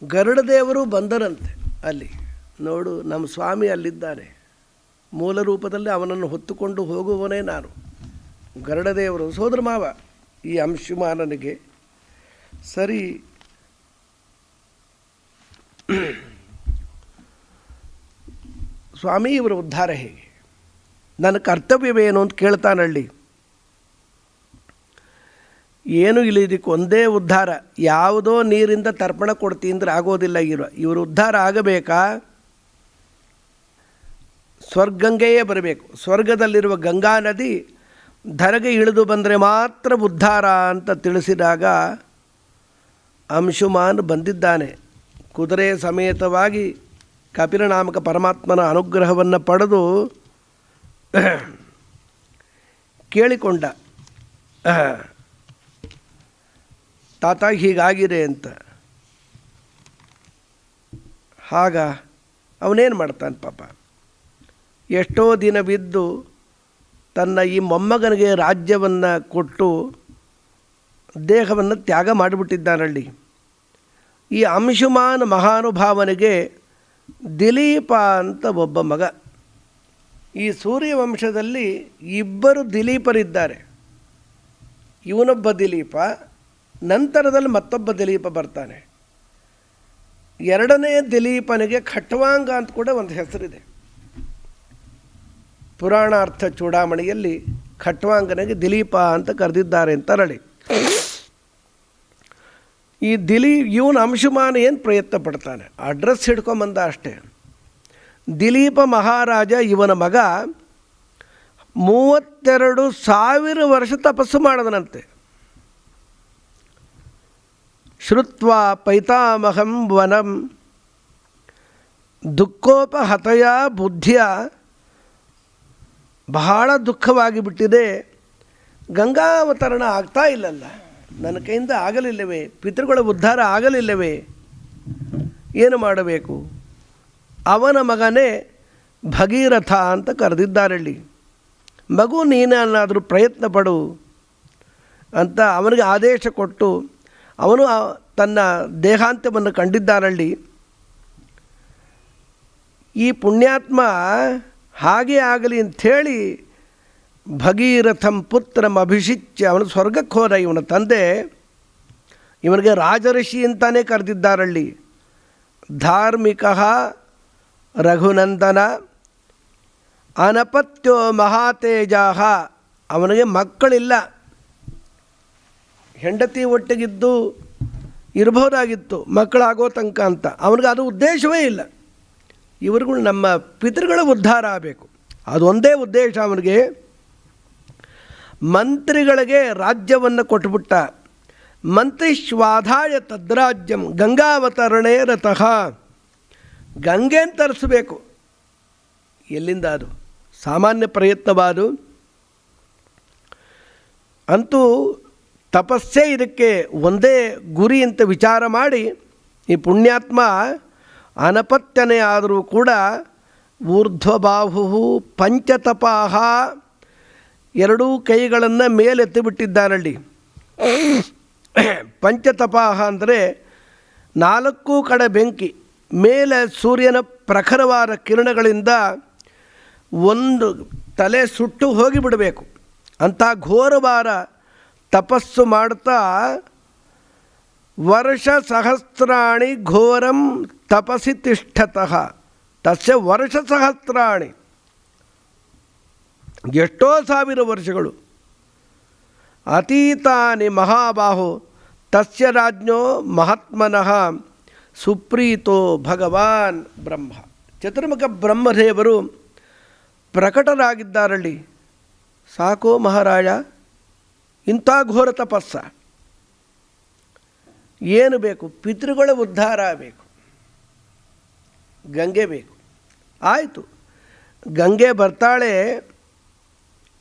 ಗರುಡದೇವರು ಬಂದರಂತೆ ಅಲ್ಲಿ, ನೋಡು ನಮ್ಮ ಸ್ವಾಮಿ ಅಲ್ಲಿದ್ದಾನೆ, ಮೂಲ ರೂಪದಲ್ಲಿ ಅವನನ್ನು ಹೊತ್ತುಕೊಂಡು ಹೋಗುವವನೇ ನಾನು. ಗರುಡದೇವರು ಸೋದರ ಮಾವ ಈ ಅಂಶುಮಾನನಿಗೆ. ಸರಿ, ಸ್ವಾಮಿ ಇವರ ಉದ್ಧಾರ ಹೇಗೆ, ನನ್ನ ಕರ್ತವ್ಯವೇನು ಅಂತ ಕೇಳ್ತಾನಳ್ಳಿ. ಏನು ಇಲ್ಲ, ಇದಕ್ಕೆ ಒಂದೇ ಉದ್ಧಾರ, ಯಾವುದೋ ನೀರಿಂದ ತರ್ಪಣ ಕೊಡ್ತೀನಿ ಅಂದರೆ ಆಗೋದಿಲ್ಲ. ಇವರು ಉದ್ಧಾರ ಆಗಬೇಕಾ, ಸ್ವರ್ಗಂಗೆಯೇ ಬರಬೇಕು. ಸ್ವರ್ಗದಲ್ಲಿರುವ ಗಂಗಾ ನದಿ ಧರೆಗೆ ಇಳಿದು ಬಂದರೆ ಮಾತ್ರ ಉದ್ಧಾರ ಅಂತ ತಿಳಿಸಿದಾಗ ಅಂಶುಮಾನ್ ಬಂದಿದ್ದಾನೆ. ಕುದುರೆ ಸಮೇತವಾಗಿ ಕಪಿಲನಾಮಕ ಪರಮಾತ್ಮನ ಅನುಗ್ರಹವನ್ನು ಪಡೆದು ಕೇಳಿಕೊಂಡ, ತಾತ ಹೀಗಾಗಿದೆ ಅಂತ. ಆಗ ಅವನೇನು ಮಾಡ್ತಾನೆ ಪಾಪ, ಎಷ್ಟೋ ದಿನ ಬಿದ್ದು ತನ್ನ ಈ ಮೊಮ್ಮಗನಿಗೆ ರಾಜ್ಯವನ್ನು ಕೊಟ್ಟು ದೇಹವನ್ನು ತ್ಯಾಗ ಮಾಡಿಬಿಟ್ಟಿದ್ದಾನಲ್ಲಿ. ಈ ಅಂಶುಮಾನ್ ಮಹಾನುಭಾವನಿಗೆ ದಿಲೀಪ ಅಂತ ಒಬ್ಬ ಮಗ. ಈ ಸೂರ್ಯವಂಶದಲ್ಲಿ ಇಬ್ಬರು ದಿಲೀಪರಿದ್ದಾರೆ. ಇವನೊಬ್ಬ ದಿಲೀಪ, ನಂತರದಲ್ಲಿ ಮತ್ತೊಬ್ಬ ದಿಲೀಪ ಬರ್ತಾನೆ. ಎರಡನೇ ದಿಲೀಪನಿಗೆ ಖಟ್ವಾಂಗ ಅಂತ ಕೂಡ ಒಂದು ಹೆಸರಿದೆ. ಪುರಾಣಾರ್ಥ ಚೂಡಾಮಣಿಯಲ್ಲಿ ಖಟ್ವಾಂಗನಿಗೆ ದಿಲೀಪ ಅಂತ ಕರೆದಿದ್ದಾರೆ ಅಂತ ನಡಿ. ಈ ಇವನ ಅಂಶುಮಾನ ಏನು ಪ್ರಯತ್ನ ಪಡ್ತಾನೆ, ಅಡ್ರೆಸ್ ಹಿಡ್ಕೊಂಬಂದ ಅಷ್ಟೇ. ದಿಲೀಪ ಮಹಾರಾಜ ಇವನ ಮಗ 32,000 ವರ್ಷ ತಪಸ್ಸು ಮಾಡಿದನಂತೆ. ಶ್ರುತ್ವಾ ಪೈತಾಮಹಂ ವನಂ ದುಃಖೋಪಹತಯ ಬುದ್ಧಿಯ, ಬಹಳ ದುಃಖವಾಗಿ ಬಿಟ್ಟಿದೆ, ಗಂಗಾವತರಣ ಆಗ್ತಾ ಇಲ್ಲಲ್ಲ, ನನ್ನ ಕೈಯಿಂದ ಆಗಲಿಲ್ಲವೇ, ಪಿತೃಗಳ ಉದ್ಧಾರ ಆಗಲಿಲ್ಲವೇ, ಏನು ಮಾಡಬೇಕು. ಅವನ ಮಗನೇ ಭಗೀರಥ ಅಂತ ಕರೆದಿದ್ದಾರಲ್ಲಿ. ಮಗು ನೀನೇನಾದರೂ ಪ್ರಯತ್ನ ಪಡು ಅಂತ ಅವನಿಗೆ ಆದೇಶ ಕೊಟ್ಟು ಅವನು ತನ್ನ ದೇಹಾಂತ್ಯವನ್ನು ಕಂಡಿದ್ದಾರಲ್ಲಿ. ಈ ಪುಣ್ಯಾತ್ಮ ಹಾಗೇ ಆಗಲಿ ಅಂಥೇಳಿ ಭಗೀರಥಂ ಪುತ್ರಂ ಅಭಿಷಿಚ್ಯ, ಅವನು ಸ್ವರ್ಗಕ್ಕೆ ಹೋದ. ಇವನ ತಂದೆ ಇವನಿಗೆ ರಾಜಋಷಿ ಅಂತಾನೇ ಕರೆದಿದ್ದಾರಲ್ಲಿ. ಧಾರ್ಮಿಕ ರಘುನಂದನ ಅನಪತ್ಯೋ ಮಹಾತೇಜಾಹ, ಅವನಿಗೆ ಮಕ್ಕಳಿಲ್ಲ, ಹೆಂಡತಿ ಒಟ್ಟಿಗಿದ್ದು ಇರಬಹುದಾಗಿತ್ತು ಮಕ್ಕಳಾಗೋ ತನಕ ಅಂತ. ಅವನಿಗೆ ಅದು ಉದ್ದೇಶವೇ ಇಲ್ಲ. ಇವರುಗಳು ನಮ್ಮ ಪಿತೃಗಳ ಉದ್ಧಾರ ಆಗಬೇಕು, ಅದೊಂದೇ ಉದ್ದೇಶ ಅವನಿಗೆ. ಮಂತ್ರಿಗಳಿಗೆ ರಾಜ್ಯವನ್ನು ಕೊಟ್ಬಿಟ್ಟ. ಮಂತ್ರಿಶ್ವಾಧಾಯ ತದ್ರಾಜ್ಯಂ ಗಂಗಾವತರಣೇ ರತಃ, ಗಂಗೆಯನ್ನು ತರಿಸಬೇಕು. ಎಲ್ಲಿಂದ ಅದು ಸಾಮಾನ್ಯ ಪ್ರಯತ್ನವಾದು. ಅಂತೂ ತಪಸ್ಸೇ ಇದಕ್ಕೆ ಒಂದೇ ಗುರಿ ಅಂತ ವಿಚಾರ ಮಾಡಿ ಈ ಪುಣ್ಯಾತ್ಮ ಅನಪತ್ಯನೇ ಆದರೂ ಕೂಡ ಊರ್ಧ್ವಬಾಹು ಪಂಚತಪಾಹ, ಎರಡೂ ಕೈಗಳನ್ನು ಮೇಲೆತ್ತಿಬಿಟ್ಟಿದ್ದಾರಲ್ಲಿ. ಪಂಚತಪಾಹ ಅಂದರೆ 4 ಕಡೆ ಬೆಂಕಿ, ಮೇಲೆ ಸೂರ್ಯನ ಪ್ರಖರವಾದ ಕಿರಣಗಳಿಂದ ಒಂದು ತಲೆ ಸುಟ್ಟು ಹೋಗಿಬಿಡಬೇಕು ಅಂಥ ಘೋರವಾದ ತಪಸ್ಸು ಮಾಡ್ತಾ ವರ್ಷಸಹಸ್ರಾಣಿ ಘೋರಂ ತಪಸಿ ತಿಷ್ಠತಃ ತಸ್ಯ ವರ್ಷಸಹಸ್ರಾಣಿ, ಎಷ್ಟೋ ಸಾವಿರ ವರ್ಷಗಳು. ಅತೀತಾನಿ ಮಹಾಬಾಹೋ ತಸ್ಯ ರಾಜ್ಞೋ ಮಹಾತ್ಮನಃ ಸುಪ್ರೀತೋ ಭಗವಾನ್ ಬ್ರಹ್ಮ. ಚತುರ್ಮುಖ ಬ್ರಹ್ಮದೇವರು ಪ್ರಕಟರಾಗಿದ್ದಾರಲ್ಲಿ. ಸಾಕೋ ಮಹಾರಾಜ, ಇಂಥ ಘೋರ ತಪಸ್ಸ ಏನು ಬೇಕು? ಪಿತೃಗಳ ಉದ್ಧಾರ ಬೇಕು, ಗಂಗೆ ಬೇಕು. ಆಯಿತು, ಗಂಗೆ ಬರ್ತಾಳೆ.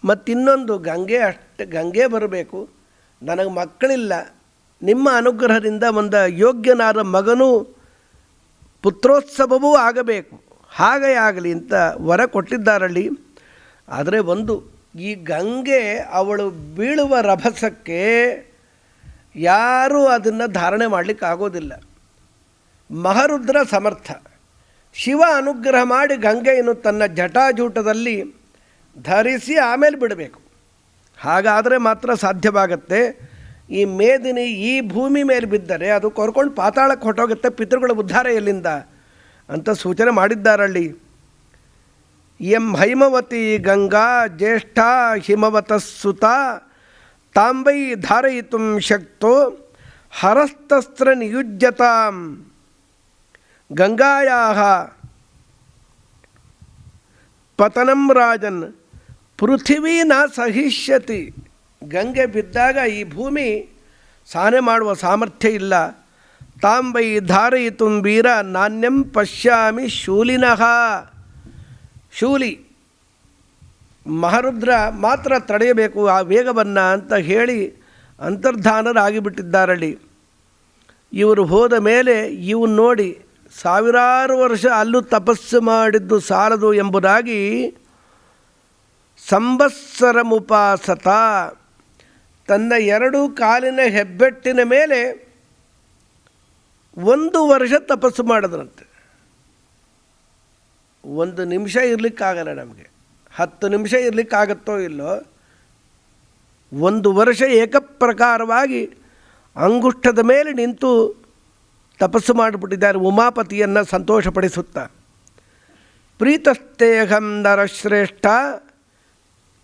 ಮತ್ತಿನ್ನೊಂದು, ಗಂಗೆ ಬರಬೇಕು, ನನಗೆ ಮಕ್ಕಳಿಲ್ಲ, ನಿಮ್ಮ ಅನುಗ್ರಹದಿಂದ ಒಂದು ಯೋಗ್ಯನಾದ ಮಗನೂ ಪುತ್ರೋತ್ಸವವೂ ಆಗಬೇಕು, ಹಾಗೆ ಆಗಲಿ ಅಂತ ವರ ಕೊಟ್ಟಿದ್ದಾರಲ್ಲಿ. ಆದರೆ ಒಂದು, ಈ ಗಂಗೆ ಅವಳು ಬೀಳುವ ರಭಸಕ್ಕೆ ಯಾರೂ ಅದನ್ನು ಧಾರಣೆ ಮಾಡಲಿಕ್ಕಾಗೋದಿಲ್ಲ. ಮಹಾರುದ್ರ ಸಮರ್ಥ. ಶಿವ ಅನುಗ್ರಹ ಮಾಡಿ ಗಂಗೆಯನ್ನು ತನ್ನ ಜಟಾಜೂಟದಲ್ಲಿ ಧರಿಸಿ ಆಮೇಲೆ ಬಿಡಬೇಕು. ಹಾಗಾದರೆ ಮಾತ್ರ ಸಾಧ್ಯವಾಗತ್ತೆ. ಈ ಮೇದಿನಿ ಈ ಭೂಮಿ ಮೇಲೆ ಬಿದ್ದರೆ ಅದು ಕೊರ್ಕೊಂಡು ಪಾತಾಳಕ್ಕೆ ಹೊಟ್ಟೋಗುತ್ತೆ, ಪಿತೃಗಳ ಉದ್ಧಾರ ಎಲ್ಲಿಂದ ಅಂತ ಸೂಚನೆ ಮಾಡಿದ್ದಾರಲ್ಲಿ. ಎಂ ಹೈಮವತಿ ಗಂಗಾ ಜ್ಯೇಷ್ಠ ಹಿಮವತಸ್ಸುತ ತಾಂಬೈ ಧಾರಯಿತು ಶಕ್ತೋ ಹರಸ್ತಸ್ತ್ರ ನಿಯುಜ್ಯತಾಂ ಗಂಗಾಯಾಹ ಪತನಂ ರಾಜನ್ ಪೃಥಿವೀ ನ ಸಹಿಷ್ಯತಿ. ಗಂಗೆ ಬಿದ್ದಾಗ ಈ ಭೂಮಿ ಸಹನೆ ಮಾಡುವ ಸಾಮರ್ಥ್ಯ ಇಲ್ಲ. ತಾಂಬೈ ಧಾರಯಿತು ವೀರ ನಾಣ್ಯಂ ಪಶ್ಯಾಮಿ ಶೂಲಿನಃ. ಶೂಲಿ ಮಹಾರುದ್ರ ಮಾತ್ರ ತಡೆಯಬೇಕು ಆ ವೇಗವನ್ನು ಅಂತ ಹೇಳಿ ಅಂತರ್ಧಾನರಾಗಿಬಿಟ್ಟಿದ್ದಾರಲ್ಲಿ. ಇವರು ಹೋದ ಮೇಲೆ ಇವನು ನೋಡಿ ಸಾವಿರಾರು ವರ್ಷ ಅಲ್ಲೂ ತಪಸ್ಸು ಮಾಡಿದ್ದು ಸಾಲದು ಎಂಬುದಾಗಿ ಸಂವತ್ಸರಮುಪಾಸತ, ತನ್ನ ಎರಡೂ ಕಾಲಿನ ಹೆಬ್ಬೆಟ್ಟಿನ ಮೇಲೆ 1 ವರ್ಷ ತಪಸ್ಸು ಮಾಡಿದ್ರಂತೆ. 1 ನಿಮಿಷ ಇರಲಿಕ್ಕಾಗಲ್ಲ ನಮಗೆ, 10 ನಿಮಿಷ ಇರಲಿಕ್ಕಾಗತ್ತೋ ಇಲ್ಲೋ. 1 ವರ್ಷ ಏಕಪ್ರಕಾರವಾಗಿ ಅಂಗುಷ್ಠದ ಮೇಲೆ ನಿಂತು ತಪಸ್ಸು ಮಾಡಿಬಿಟ್ಟಿದ್ದಾರೆ ಉಮಾಪತಿಯನ್ನು ಸಂತೋಷಪಡಿಸುತ್ತಾ. ಪ್ರೀತಸ್ತೇಹಂ ನರಶ್ರೇಷ್ಠ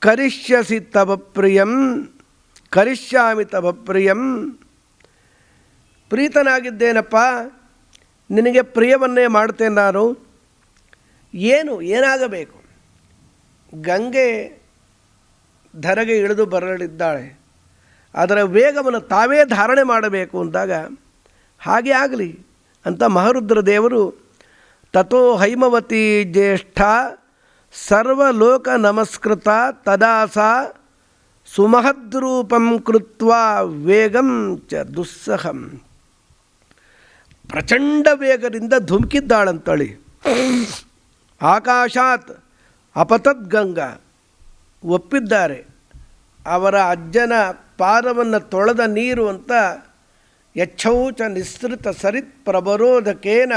ಕರಿಷ್ಯಸಿ ತವ ಪ್ರಿಯಂ ಕರಿಷ್ಯಾಮಿ ತವ ಪ್ರಿಯಂ. ಪ್ರೀತನಾಗಿದ್ದೇನಪ್ಪ, ನಿನಗೆ ಪ್ರಿಯವನ್ನೇ ಮಾಡ್ತೇನೆ ನಾನು. ಏನಾಗಬೇಕು? ಗಂಗೆ ಧರೆಗೆ ಇಳಿದು ಬರಲಿದ್ದಾಳೆ, ಅದರ ವೇಗವನ್ನು ತಾವೇ ಧಾರಣೆ ಮಾಡಬೇಕು ಅಂದಾಗ ಹಾಗೆ ಆಗಲಿ ಅಂತ ಮಹಾರುದ್ರ ದೇವರು ತಥೋ ಹೈಮವತಿ ಜ್ಯೇಷ್ಠ ಸರ್ವಲೋಕ ನಮಸ್ಕೃತ ತದಾಸ ಸುಮಹದ್ರೂಪಂ ಕೃತ್ವಾ ವೇಗಂ ಚ ದುಸ್ಸಹಂ. ಪ್ರಚಂಡ ವೇಗದಿಂದ ಧುಮುಕಿದ್ದಾಳಂತಳಿ. ಆಕಾಶಾತ್ ಅಪತದ್ ಗಂಗಾ. ಒಪ್ಪಿದ್ದಾರೆ, ಅವರ ಅಜ್ಜನ ಪಾದವನ್ನು ತೊಳೆದ ನೀರು ಅಂತ ಯಚ್ಛೌಚ ನಿಸೃತ ಸರಿತ್ ಪ್ರಬರೋಧಕೇನ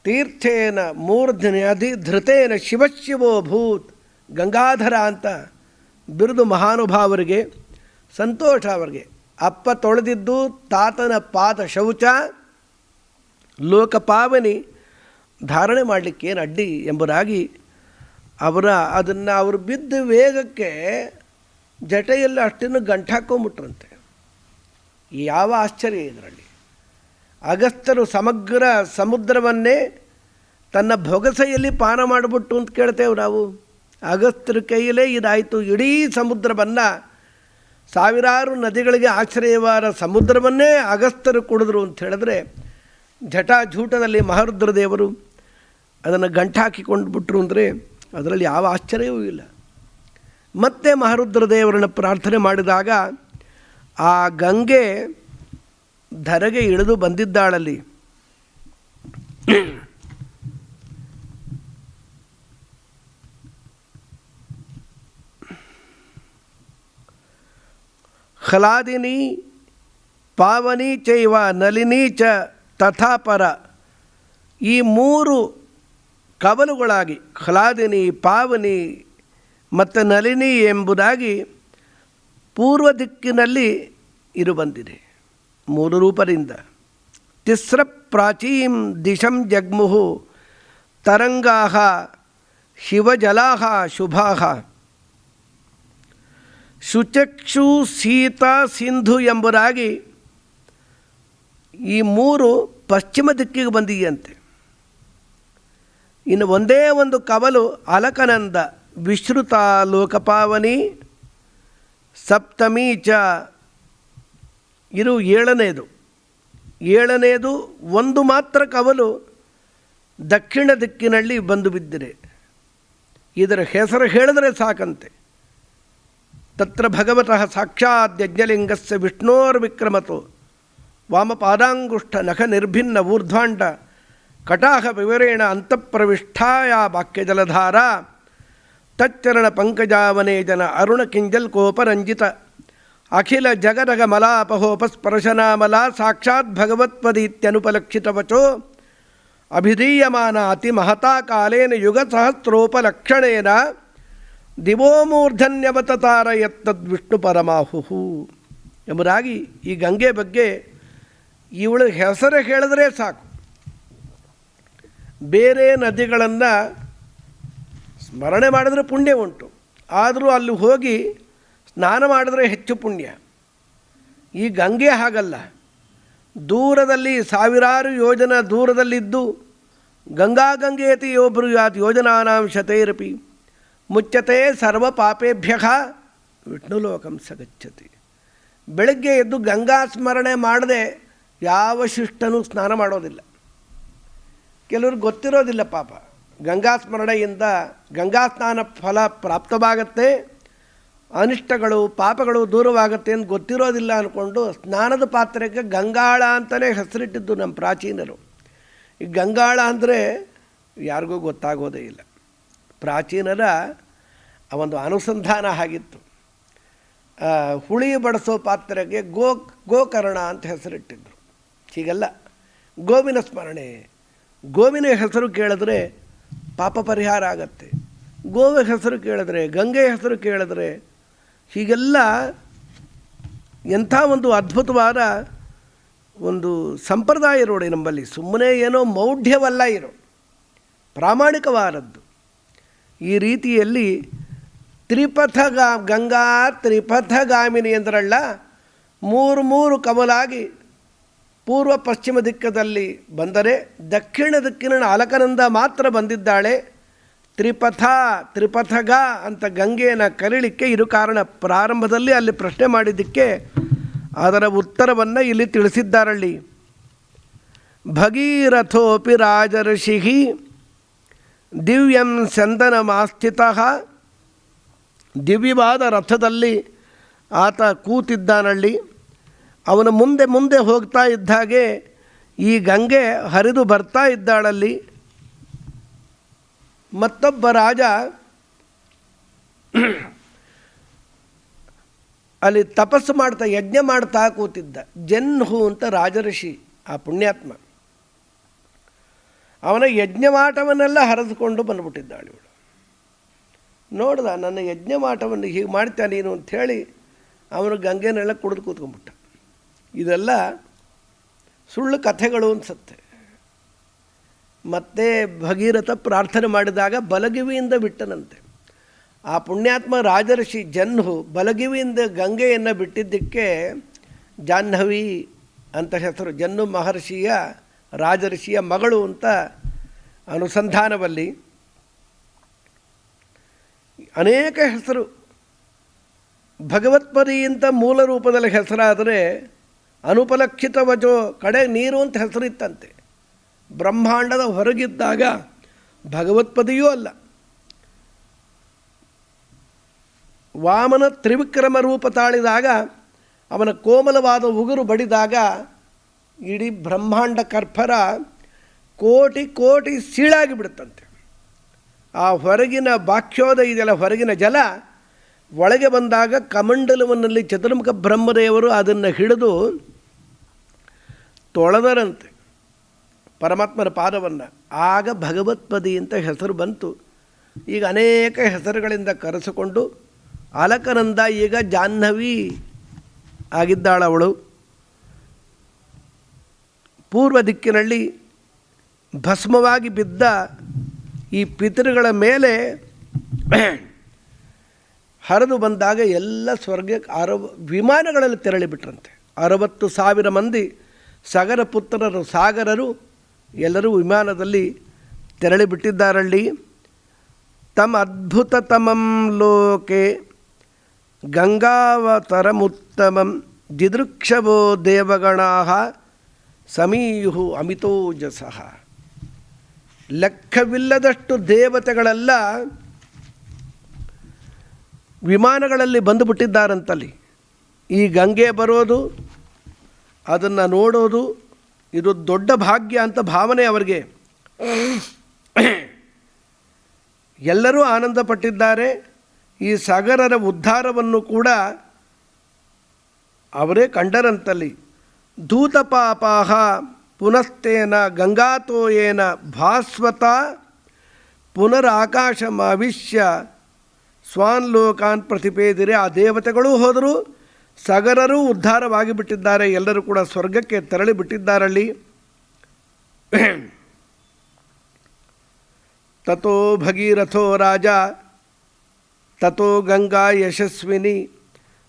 ತೀರ್ಥೇನ ಮೂರ್ಧನಿ ಅಧಿಧೃತೇನ ಶಿವಶಿವೋ ಭೂತ್. ಗಂಗಾಧರ ಅಂತ ಬಿರುದು ಮಹಾನುಭಾವರಿಗೆ, ಸಂತೋಷ ಅವರಿಗೆ. ಅಪ್ಪ ತೊಳೆದಿದ್ದು ತಾತನ ಪಾದ ಶೌಚ, ಲೋಕಪಾವನಿ ಧಾರಣೆ ಮಾಡಲಿಕ್ಕೇನು ಅಡ್ಡಿ ಎಂಬುದಾಗಿ ಅವರು ಬಿದ್ದ ವೇಗಕ್ಕೆ ಜಟೆಯಲ್ಲಿ ಅಷ್ಟನ್ನು ಗಂಟಾಕೊಂಬಿಟ್ರಂತೆ. ಯಾವ ಆಶ್ಚರ್ಯ ಇದರಲ್ಲಿ! ಅಗಸ್ತ್ಯರು ಸಮಗ್ರ ಸಮುದ್ರವನ್ನೇ ತನ್ನ ಬೊಗಸೆಯಲ್ಲಿ ಪಾನ ಮಾಡಿಬಿಟ್ಟು ಅಂತ ಕೇಳ್ತೇವೆ ನಾವು. ಅಗಸ್ತ್ಯರ ಕೈಯಲ್ಲೇ ಇದಾಯಿತು. ಇಡೀ ಸಮುದ್ರವನ್ನು, ಸಾವಿರಾರು ನದಿಗಳಿಗೆ ಆಶ್ರಯವಾದ ಸಮುದ್ರವನ್ನೇ ಅಗಸ್ತ್ಯರು ಕುಡಿದ್ರು ಅಂತ ಹೇಳಿದ್ರೆ, ಜಟಾಜೂಟದಲ್ಲಿ ಮಹಾರುದ್ರ ದೇವರು ಅದನ್ನು ಗಂಟಾಕಿಕೊಂಡು ಬಿಟ್ರು ಅಂದರೆ ಅದರಲ್ಲಿ ಯಾವ ಆಶ್ಚರ್ಯವೂ ಇಲ್ಲ. ಮತ್ತೆ ಮಹಾರುದ್ರ ದೇವರನ್ನು ಪ್ರಾರ್ಥನೆ ಮಾಡಿದಾಗ ಆ ಗಂಗೆ ಧರೆಗೆ ಇಳಿದು ಬಂದಿದ್ದಾಳಲ್ಲಿ. ಹ್ಲಾದಿನಿ ಪಾವನಿ ಚೈವ ನಲಿನಿ ಚ ತಥಾಪರ. ಈ 3 ಕವಲುಗಳಾಗಿ ಹ್ಲಾದಿನಿ, ಪಾವನಿ ಮತ್ತು ನಲಿನಿ ಎಂಬುದಾಗಿ ಪೂರ್ವ ದಿಕ್ಕಿನಲ್ಲಿ ಬಂದಿದೆ. ಮೂರು ರೂಪದಿಂದ. ತಿಸ್ರ ಪ್ರಾಚೀಂ ದಿಶಂ ಜಗ್ಮುಹು ತರಂಗಾಹ ಶಿವಜಲಾಹ ಶುಭಾಹ. ಶುಚಕ್ಷು ಶೀತ ಸಿಂಧು ಎಂಬುದಾಗಿ ಈ ಮೂರು ಪಶ್ಚಿಮ ದಿಕ್ಕಿಗೆ ಬಂದಿದೆಯಂತೆ. ಇನ್ನು ಒಂದೇ ಒಂದು ಕವಲು ಅಲಕನಂದ ವಿಶ್ರುತ ಲೋಕಪಾವನಿ ಸಪ್ತಮಿ ಚ, ಇದು ಏಳನೇದು ಒಂದು ಮಾತ್ರ ಕವಲು ದಕ್ಷಿಣ ದಿಕ್ಕಿನಲ್ಲಿ ಬಂದು ಬಿದ್ದಿದೆ. ಇದರ ಹೆಸರು ಹೇಳಿದರೆ ಸಾಕಂತೆ. ತತ್ರ ಭಗವತಃ ಸಾಕ್ಷಾತ್ ಯಜ್ಞಲಿಂಗಸ್ಯ ವಿಷ್ಣೋರ್ವಿಕ್ರಮತೋ ವಾಮಪಾದಾಂಗುಷ್ಠ ನಖ ನಿರ್ಭಿನ್ನ ಊರ್ಧ್ವಾಂಡ ಕಟಾಹ ವಿವರೇಣ ಅಂತಃಪ್ರವಿಷ್ಠಾಯ ವಾಕ್ಯಜಲಧಾರ ತಚ್ಚರಣ ಪಂಕಜಾವನೇ ಜನ ಅರುಣ ಕಿಂಜಲ್ ಕೋಪರಂಜಿತ ಅಖಿಲ ಜಗದಗ ಮಲಾಪಹೋಪಸ್ಪರ್ಶನಾಮಲ ಸಾಕ್ಷಾತ್ ಭಗವತ್ಪದೀತ್ಯನುಪಲಕ್ಷಿತವಚೋ ಅಭಿಧೀಯಮಾನ ಅತಿ ಮಹತಾ ಕಾಲೇನ ಯುಗಸಹಸ್ರೋಪಲಕ್ಷಣೇನ ದಿವೋ ಮೂರ್ಧನ್ಯವತಾರ ಯತ್ತದ್ವಿಷ್ಣು ಪರಮಾಹುಹು ಎಂಬುದಾಗಿ ಈ ಗಂಗೆ ಬಗ್ಗೆ ಇವಳ ಹೆಸರು ಹೇಳಿದ್ರೆ ಸಾಕು. ಬೇರೆ ನದಿಗಳನ್ನು ಸ್ಮರಣೆ ಮಾಡಿದ್ರೆ ಪುಣ್ಯ ಉಂಟು, ಆದರೂ ಅಲ್ಲಿ ಹೋಗಿ ಸ್ನಾನ ಮಾಡಿದ್ರೆ ಹೆಚ್ಚು ಪುಣ್ಯ. ಈ ಗಂಗೆ ಹಾಗಲ್ಲ, ದೂರದಲ್ಲಿ ಸಾವಿರಾರು ಯೋಜನ ದೂರದಲ್ಲಿದ್ದು ಗಂಗಾಗಂಗೇತಿ ಯೋಬ್ರುಯಾತ್ ಯೋಜನಾನಾಂ ಶತೈರಪಿ ಮುಚ್ಚತೆ ಸರ್ವ ಪಾಪೇಭ್ಯ ವಿಷ್ಣುಲೋಕಂ ಸಗಚ್ಚತಿ. ಬೆಳಗ್ಗೆ ಎದ್ದು ಗಂಗಾ ಸ್ಮರಣೆ ಮಾಡದೆ ಯಾವ ಶಿಷ್ಟನೂ ಸ್ನಾನ ಮಾಡೋದಿಲ್ಲ. ಕೆಲವ್ರಿಗೆ ಗೊತ್ತಿರೋದಿಲ್ಲ ಪಾಪ, ಗಂಗಾ ಸ್ಮರಣೆಯಿಂದ ಗಂಗಾ ಸ್ನಾನ ಫಲ ಪ್ರಾಪ್ತವಾಗತ್ತೆ, ಅನಿಷ್ಟಗಳು ಪಾಪಗಳು ದೂರವಾಗುತ್ತೆ ಅಂತ ಗೊತ್ತಿರೋದಿಲ್ಲ ಅಂದ್ಕೊಂಡು ಸ್ನಾನದ ಪಾತ್ರೆಗೆ ಗಂಗಾಳ ಅಂತಲೇ ಹೆಸರಿಟ್ಟಿದ್ದು ನಮ್ಮ ಪ್ರಾಚೀನರು. ಈ ಗಂಗಾಳ ಅಂದರೆ ಯಾರಿಗೂ ಗೊತ್ತಾಗೋದೇ ಇಲ್ಲ. ಪ್ರಾಚೀನರ ಒಂದು ಅನುಸಂಧಾನ ಆಗಿತ್ತು. ಹುಳಿ ಬಡಿಸೋ ಪಾತ್ರೆಗೆ ಗೋಕರ್ಣ ಅಂತ ಹೆಸರಿಟ್ಟಿದ್ರು. ಹೀಗಲ್ಲ, ಗೋವಿನ ಸ್ಮರಣೆ, ಗೋವಿನ ಹೆಸರು ಕೇಳಿದ್ರೆ ಪಾಪ ಪರಿಹಾರ ಆಗತ್ತೆ, ಗೋವಿನ ಹೆಸರು ಕೇಳಿದ್ರೆ, ಗಂಗೆ ಹೆಸರು ಕೇಳಿದ್ರೆ, ಹೀಗೆಲ್ಲ ಎಂಥ ಒಂದು ಅದ್ಭುತವಾದ ಒಂದು ಸಂಪ್ರದಾಯ ನೋಡಿ ನಮ್ಮಲ್ಲಿ. ಸುಮ್ಮನೆ ಏನೋ ಮೌಢ್ಯವಲ್ಲ, ಇರೋ ಪ್ರಾಮಾಣಿಕವಾದದ್ದು. ಈ ರೀತಿಯಲ್ಲಿ ಗಂಗಾ ತ್ರಿಪಥಗಾಮಿನಿ ಎಂದರಲ್ಲ, ಮೂರು ಕವಲಾಗಿ ಪೂರ್ವ ಪಶ್ಚಿಮ ದಿಕ್ಕದಲ್ಲಿ ಬಂದರೆ ದಕ್ಷಿಣ ದಿಕ್ಕಿನ ಅಲಕನಂದ ಮಾತ್ರ ಬಂದಿದ್ದಾಳೆ. ತ್ರಿಪಥಗ ಅಂತ ಗಂಗೆಯನ್ನು ಕರೀಲಿಕ್ಕೆ ಇದು ಕಾರಣ. ಪ್ರಾರಂಭದಲ್ಲಿ ಅಲ್ಲಿ ಪ್ರಶ್ನೆ ಮಾಡಿದ್ದಕ್ಕೆ ಅದರ ಉತ್ತರವನ್ನು ಇಲ್ಲಿ ತಿಳಿಸಿದ್ದಾರಲ್ಲಿ. ಭಗೀರಥೋಪಿ ರಾಜರ್ಷಿ ದಿವ್ಯಂ ಚಂದನಮಾಸ್ಥಿತಃ, ದಿವ್ಯವಾದ ರಥದಲ್ಲಿ ಆತ ಕೂತಿದ್ದಾನಲ್ಲಿ. ಅವನ ಮುಂದೆ ಹೋಗ್ತಾ ಇದ್ದಾಗೆ ಈ ಗಂಗೆ ಹರಿದು ಬರ್ತಾ ಇದ್ದಾಳಲ್ಲಿ. ಮತ್ತೊಬ್ಬ ರಾಜ ಅಲ್ಲಿ ತಪಸ್ಸು ಮಾಡ್ತಾ ಯಜ್ಞ ಮಾಡ್ತಾ ಕೂತಿದ್ದ. ಜನ್ಹು ಅಂತ ರಾಜಋಷಿ, ಆ ಪುಣ್ಯಾತ್ಮ. ಅವನ ಯಜ್ಞಮಾಟವನ್ನೆಲ್ಲ ಹರಿದುಕೊಂಡು ಬಂದುಬಿಟ್ಟಿದ್ದಾಳೆ ಇವಳು. ನೋಡ್ದ, ನನ್ನ ಯಜ್ಞಮಾಟವನ್ನು ಹೀಗೆ ಮಾಡ್ತಾ ನೀನು ಅಂಥೇಳಿ ಅವನು ಗಂಗೆನೆಲ್ಲ ಕುಡಿದು ಕೂತ್ಕೊಂಡ್ಬಿಟ್ಟ. ಇದೆಲ್ಲ ಸುಳ್ಳು ಕಥೆಗಳು ಅನಿಸುತ್ತೆ. ಮತ್ತೆ ಭಗೀರಥ ಪ್ರಾರ್ಥನೆ ಮಾಡಿದಾಗ ಬಲಗಿವಿಯಿಂದ ಬಿಟ್ಟನಂತೆ. ಆ ಪುಣ್ಯಾತ್ಮ ರಾಜರ್ಷಿ ಜನ್ಹು ಬಲಗಿವಿಯಿಂದ ಗಂಗೆಯನ್ನು ಬಿಟ್ಟಿದ್ದಕ್ಕೆ ಜಾಹ್ನವಿ ಅಂತ ಹೆಸರು. ಜನ್ನು ಮಹರ್ಷಿಯ ರಾಜರ್ಷಿಯ ಮಗಳು ಅಂತ ಅನುಸಂಧಾನದಲ್ಲಿ ಅನೇಕ ಹೆಸರು. ಭಗವತ್ಪದಿಯಿಂದ ಮೂಲ ರೂಪದಲ್ಲಿ ಹೆಸರಾದರೆ ಅನುಪಲಕ್ಷಿತ ವಜೋ ಕಡೆ ನೀರು ಅಂತ ಹೆಸರಿತ್ತಂತೆ. ಬ್ರಹ್ಮಾಂಡದ ಹೊರಗಿದ್ದಾಗ ಭಗವತ್ಪದಿಯೂ ಅಲ್ಲ. ವಾಮನ ತ್ರಿವಿಕ್ರಮ ರೂಪ ತಾಳಿದಾಗ ಅವನ ಕೋಮಲವಾದ ಉಗುರು ಬಡಿದಾಗ ಇಡೀ ಬ್ರಹ್ಮಾಂಡ ಕರ್ಪರ ಕೋಟಿ ಸೀಳಾಗಿ ಬಿಡುತ್ತಂತೆ. ಆ ಹೊರಗಿನ ಬಾಕ್ಯೋದ ಇದೆಲ್ಲ ಹೊರಗಿನ ಜಲ ಒಳಗೆ ಬಂದಾಗ ಕಮಂಡಲವನ್ನಲ್ಲಿ ಚತುರ್ಮುಖ ಬ್ರಹ್ಮದೇವರು ಅದನ್ನು ಹಿಡಿದು ತೊಳೆದರಂತೆ ಪರಮಾತ್ಮನ ಪಾದವನ್ನು. ಆಗ ಭಗವತ್ಪದಿ ಅಂತ ಹೆಸರು ಬಂತು. ಈಗ ಅನೇಕ ಹೆಸರುಗಳಿಂದ ಕರೆಸಿಕೊಂಡು ಅಲಕನಂದ ಈಗ ಜಾಹ್ನವಿ ಆಗಿದ್ದಾಳವಳು. ಪೂರ್ವ ದಿಕ್ಕಿನಲ್ಲಿ ಭಸ್ಮವಾಗಿ ಬಿದ್ದ ಈ ಪಿತೃಗಳ ಮೇಲೆ ಹರಿದು ಬಂದಾಗ ಎಲ್ಲ ಸ್ವರ್ಗಕ್ಕೆ ವಿಮಾನಗಳಲ್ಲಿ ತೆರಳಿಬಿಟ್ರಂತೆ. 60,000 ಮಂದಿ ಸಗರ ಪುತ್ರರು ಸಾಗರರು ಎಲ್ಲರೂ ವಿಮಾನದಲ್ಲಿ ತೆರಳಿಬಿಟ್ಟಿದ್ದಾರಲ್ಲಿ. ತಮ್ಮ ಅದ್ಭುತತಮಂ ಲೋಕೆ ಗಂಗಾವತರಮುತ್ತಮಂ ದಿದೃಕ್ಷವೋ ದೇವಗಣಾಃ ಸಮೀಯು ಅಮಿತೋಜಸಃ. ಲೆಕ್ಕವಿಲ್ಲದಷ್ಟು ದೇವತೆಗಳೆಲ್ಲ ವಿಮಾನಗಳಲ್ಲಿ ಬಂದುಬಿಟ್ಟಿದ್ದಾರಂತಲ್ಲಿ. ಈ ಗಂಗೆ ಬರೋದು, ಅದನ್ನು ನೋಡೋದು, ಇದು ದೊಡ್ಡ ಭಾಗ್ಯ ಅಂತ ಭಾವನೆ ಅವರಿಗೆ. ಎಲ್ಲರೂ ಆನಂದಪಟ್ಟಿದ್ದಾರೆ. ಈ ಸಾಗರರ ಉದ್ಧಾರವನ್ನು ಕೂಡ ಅವರೇ ಕಂಡರಂತಲ್ಲಿ. ಧೂತಪಾಪಾಹ ಪುನಸ್ತೇನ ಗಂಗಾತೋಯೇನ ಭಾಸ್ವತ ಪುನರಾಕಾಶಮಾವಿಶ್ಯ ಸ್ವಾನ್ ಲೋಕಾನ್ ಪ್ರತಿಪೇದಿರೆ. ಆ ದೇವತೆಗಳೂ ಹೋದರು, ಸಗರರೂ ಉದ್ಧಾರವಾಗಿ ಬಿಟ್ಟಿದ್ದಾರೆ. ಎಲ್ಲರೂ ಕೂಡ ಸ್ವರ್ಗಕ್ಕೆ ತೆರಳಿ ಬಿಟ್ಟಿದ್ದಾರಲ್ಲಿ. ತಥೋ ಭಗೀರಥೋ ರಾಜ ತಥೋ ಗಂಗಾ ಯಶಸ್ವಿನಿ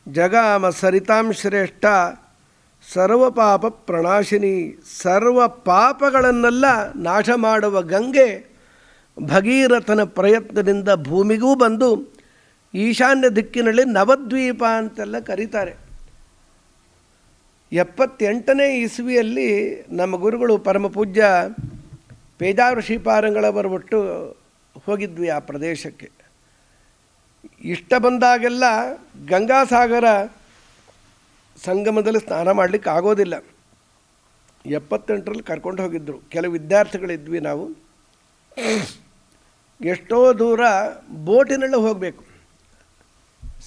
ಜಗಾಮ ಸರಿತಾಂ ಶ್ರೇಷ್ಠ ಸರ್ವ ಪಾಪ ಪ್ರಣಾಶಿನಿ. ಸರ್ವ ಪಾಪಗಳನ್ನೆಲ್ಲ ನಾಶ ಮಾಡುವ ಗಂಗೆ ಭಗೀರಥನ ಪ್ರಯತ್ನದಿಂದ ಭೂಮಿಗೂ ಬಂದು ಈಶಾನ್ಯ ದಿಕ್ಕಿನಲ್ಲಿ ನವದ್ವೀಪ ಅಂತೆಲ್ಲ ಕರೀತಾರೆ. 78ನೇ ಇಸ್ವಿಯಲ್ಲಿ ನಮ್ಮ ಗುರುಗಳು ಪರಮ ಪೂಜ್ಯ ಪೇಜಾವರ ಶ್ರೀಪಾದಂಗಳವರು ಒಟ್ಟು ಹೋಗಿದ್ವಿ ಆ ಪ್ರದೇಶಕ್ಕೆ. ಇಷ್ಟ ಬಂದಾಗೆಲ್ಲ ಗಂಗಾಸಾಗರ ಸಂಗಮದಲ್ಲಿ ಸ್ನಾನ ಮಾಡಲಿಕ್ಕೆ ಆಗೋದಿಲ್ಲ. 78ರಲ್ಲಿ ಕರ್ಕೊಂಡು ಹೋಗಿದ್ದರು. ಕೆಲವು ವಿದ್ಯಾರ್ಥಿಗಳಿದ್ವಿ ನಾವು. ಎಷ್ಟೋ ದೂರ ಬೋಟಿನಲ್ಲಿ ಹೋಗಬೇಕು.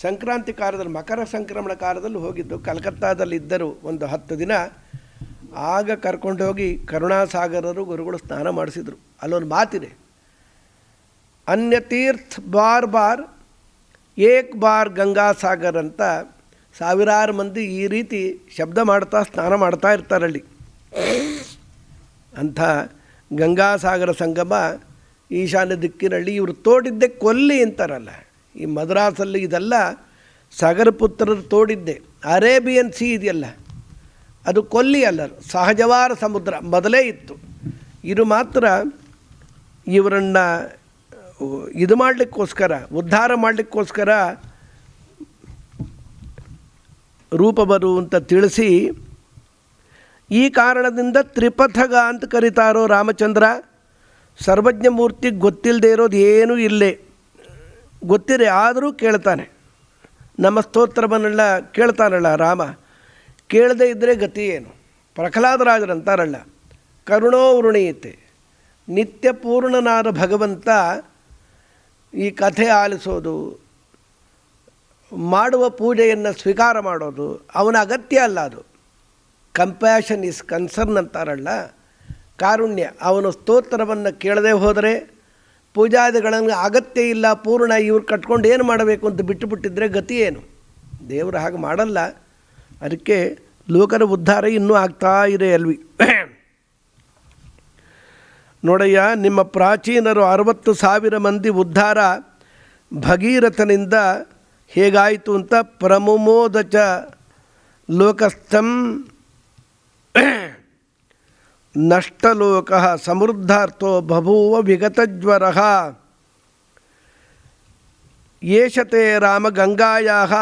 ಸಂಕ್ರಾಂತಿ ಕಾಲದಲ್ಲಿ, ಮಕರ ಸಂಕ್ರಮಣ ಕಾಲದಲ್ಲಿ ಹೋಗಿದ್ದು. ಕಲ್ಕತ್ತಾದಲ್ಲಿ ಇದ್ದರು ಒಂದು 10 ದಿನ. ಆಗ ಕರ್ಕೊಂಡು ಹೋಗಿ ಕರುಣಾಸಾಗರರು ಗುರುಗಳು ಸ್ನಾನ ಮಾಡಿಸಿದರು. ಅಲ್ಲೊಂದು ಮಾತಿದೆ, ಅನ್ಯ ತೀರ್ಥ ಬಾರ್ ಬಾರ್ ಏಕ್ ಬಾರ್ ಗಂಗಾಸಾಗರ್ ಅಂತ. ಸಾವಿರಾರು ಮಂದಿ ಈ ರೀತಿ ಶಬ್ದ ಮಾಡ್ತಾ ಸ್ನಾನ ಮಾಡ್ತಾ ಇರ್ತಾರಲ್ಲಿ. ಅಂಥ ಗಂಗಾಸಾಗರ ಸಂಗಮ ಈಶಾನ್ಯ ದಿಕ್ಕಿನಲ್ಲಿ. ಇವರು ತೋಡಿದ್ದೆ ಕೊಲ್ಲಿ ಅಂತಾರಲ್ಲ, ಈ ಮದ್ರಾಸಲ್ಲಿ ಇದೆಲ್ಲ ಸಾಗರ ಪುತ್ರರು ತೋಡಿದ್ದೆ. ಅರೇಬಿಯನ್ ಸಿ ಇದೆಯಲ್ಲ, ಅದು ಕೊಲ್ಲಿ ಅಲ್ಲ, ಸಹಜವಾದ ಸಮುದ್ರ ಮೊದಲೇ ಇತ್ತು. ಇದು ಮಾತ್ರ ಇವರನ್ನು ಇದು ಮಾಡಲಿಕ್ಕೋಸ್ಕರ, ಉದ್ಧಾರ ಮಾಡಲಿಕ್ಕೋಸ್ಕರ ರೂಪ ಬರು ಅಂತ ತಿಳಿಸಿ, ಈ ಕಾರಣದಿಂದ ತ್ರಿಪಥಗ ಅಂತ ಕರೀತಾರೋ ರಾಮಚಂದ್ರ. ಸರ್ವಜ್ಞ ಮೂರ್ತಿ ಗೊತ್ತಿಲ್ಲದೆ ಇರೋದು ಏನೂ ಇಲ್ಲೇ, ಗೊತ್ತಿದೆ ಆದರೂ ಕೇಳ್ತಾನೆ. ನಮ್ಮ ಸ್ತೋತ್ರವನ್ನೆಲ್ಲ ಕೇಳ್ತಾನಲ್ಲ ರಾಮ, ಕೇಳದೇ ಇದ್ದರೆ ಗತಿ ಏನು? ಪ್ರಹ್ಲಾದರಾಜರಂತಾರಲ್ಲ, ಕರುಣೋ ವೃಣೀಯತೆ. ನಿತ್ಯ ಪೂರ್ಣನಾದ ಭಗವಂತ ಈ ಕಥೆ ಆಲಿಸೋದು, ಮಾಡುವ ಪೂಜೆಯನ್ನು ಸ್ವೀಕಾರ ಮಾಡೋದು ಅವನ ಅಗತ್ಯ ಅಲ್ಲ. ಅದು ಕಂಪ್ಯಾಷನ್ ಈಸ್ ಕನ್ಸರ್ನ್ ಅಂತಾರಲ್ಲ, ಕಾರುಣ್ಯ. ಅವನು ಸ್ತೋತ್ರವನ್ನು ಕೇಳದೆ ಹೋದರೆ, ಪೂಜಾದಿಗಳನ್ನು ಅಗತ್ಯ ಇಲ್ಲ, ಪೂರ್ಣ, ಇವ್ರು ಕಟ್ಕೊಂಡು ಏನು ಮಾಡಬೇಕು ಅಂತ ಬಿಟ್ಟುಬಿಟ್ಟಿದ್ರೆ ಗತಿ ಏನು? ದೇವರು ಹಾಗೆ ಮಾಡಲ್ಲ. ಅದಕ್ಕೆ ಲೋಕದ ಉದ್ಧಾರ ಇನ್ನೂ ಆಗ್ತಾ ಇದೆ ಅಲ್ವಿ. ನೋಡಯ್ಯ, ನಿಮ್ಮ ಪ್ರಾಚೀನರು 60,000 ಮಂದಿ ಉದ್ಧಾರ ಭಗೀರಥನಿಂದ ಹೇಗಾಯಿತು ಅಂತ. ಪ್ರಮುಮೋದಚ ಲೋಕಸ್ಥಂ ನಷ್ಟಲೋಕ ಸಮೃದ್ಧಾರ್ಥೋ ಬಭೂವ ವಿಗತಜ್ವರ. ಯೇಷತೆ ರಾಮ ಗಂಗಾಯಾಹ.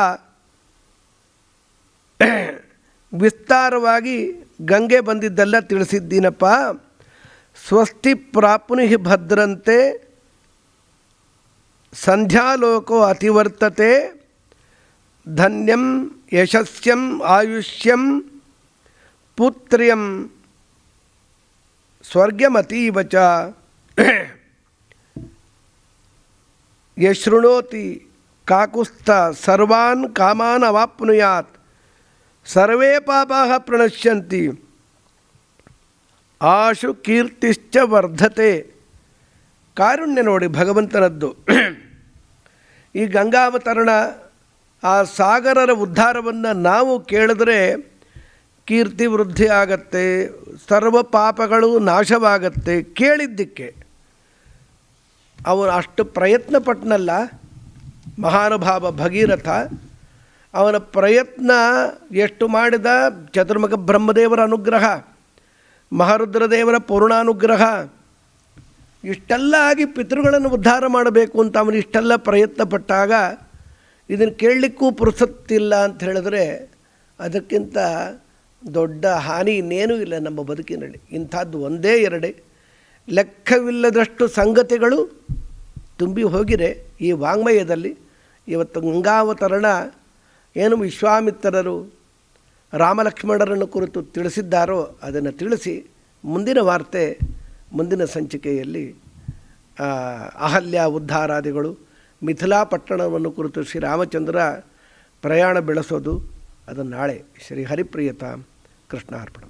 ವಿಸ್ತಾರವಾಗಿ ಗಂಗೆ ಬಂದಿದ್ದೆಲ್ಲ ತಿಳಿಸಿದ್ದೀನಪ್ಪ. ಸ್ವಸ್ತಿ ಪ್ರಾಪ್ನುಹಿ ಭದ್ರಂತೆ ಸಂಧ್ಯಾಲೋಕೋ ಅತಿವರ್ತತೆ. ಧನ್ಯಂ ಯಶಸ್ಯಂ ಆಯುಷ್ಯಂ ಪುತ್ರ್ಯಂ ಸ್ವರ್ಗಮತೀವ ಚ. ಯಶೃಣೋತಿ ಕಾಕುಸ್ಥ ಸರ್ವಾನ್ ಕಾಮಾನ್ ಅವಾಪ್ನುಯಾತ್. ಸರ್ವೇ ಪಾಪಾಃ ಪ್ರಣಶ್ಯಂತಿ ಆಶು ಕೀರ್ತಿಶ್ಚ ವರ್ಧತೆ. ಕಾರುಣ್ಯ ನೋಡಿ ಭಗವಂತನದ್ದು. ಈ ಗಂಗಾವತರಣ, ಆ ಸಾಗರರ ಉದ್ಧಾರವನ್ನು ನಾವು ಕೇಳಿದ್ರೆ ಕೀರ್ತಿ ವೃದ್ಧಿ ಆಗತ್ತೆ, ಸರ್ವ ಪಾಪಗಳು ನಾಶವಾಗತ್ತೆ ಕೇಳಿದ್ದಕ್ಕೆ. ಅವನು ಅಷ್ಟು ಪ್ರಯತ್ನ ಪಟ್ಟನಲ್ಲ ಮಹಾನುಭಾವ ಭಗೀರಥ. ಅವನ ಪ್ರಯತ್ನ ಎಷ್ಟು ಮಾಡಿದ, ಚತುರ್ಮುಖ ಬ್ರಹ್ಮದೇವರ ಅನುಗ್ರಹ, ಮಹಾರುದ್ರದೇವರ ಪೂರ್ಣಾನುಗ್ರಹ, ಇಷ್ಟೆಲ್ಲ ಆಗಿ ಪಿತೃಗಳನ್ನು ಉದ್ಧಾರ ಮಾಡಬೇಕು ಅಂತ ಅವನು ಇಷ್ಟೆಲ್ಲ ಪ್ರಯತ್ನ ಪಟ್ಟಾಗ ಇದನ್ನು ಕೇಳಲಿಕ್ಕೂ ಪುರುಸತ್ತಿಲ್ಲ ಅಂತ ಹೇಳಿದ್ರೆ ಅದಕ್ಕಿಂತ ದೊಡ್ಡ ಹಾನಿ ಇನ್ನೇನೂ ಇಲ್ಲ ನಮ್ಮ ಬದುಕಿನಲ್ಲಿ. ಇಂಥದ್ದು ಒಂದೇ ಎರಡೇ ಲೆಕ್ಕವಿಲ್ಲದಷ್ಟು ಸಂಗತಿಗಳು ತುಂಬಿ ಹೋಗಿರೆ ಈ ವಾಂಗ್ಮಯದಲ್ಲಿ. ಇವತ್ತು ಗಂಗಾವತರಣ ಏನು ವಿಶ್ವಾಮಿತ್ರರು ರಾಮಲಕ್ಷ್ಮಣರನ್ನು ಕುರಿತು ತಿಳಿಸಿದ್ದಾರೋ ಅದನ್ನು ತಿಳಿಸಿ ಮುಂದಿನ ವಾರ್ತೆ ಮುಂದಿನ ಸಂಚಿಕೆಯಲ್ಲಿ ಅಹಲ್ಯ ಉದ್ಧಾರಾದಿಗಳು, ಮಿಥಿಲಾ ಪಟ್ಟಣವನ್ನು ಕುರಿತು ಶ್ರೀರಾಮಚಂದ್ರ ಪ್ರಯಾಣ ಬೆಳೆಸೋದು ಅದು ನಾಳೆ. ಶ್ರೀ ಹರಿಪ್ರಿಯತ ಕೃಷ್ಣಾರ್ಪಣ.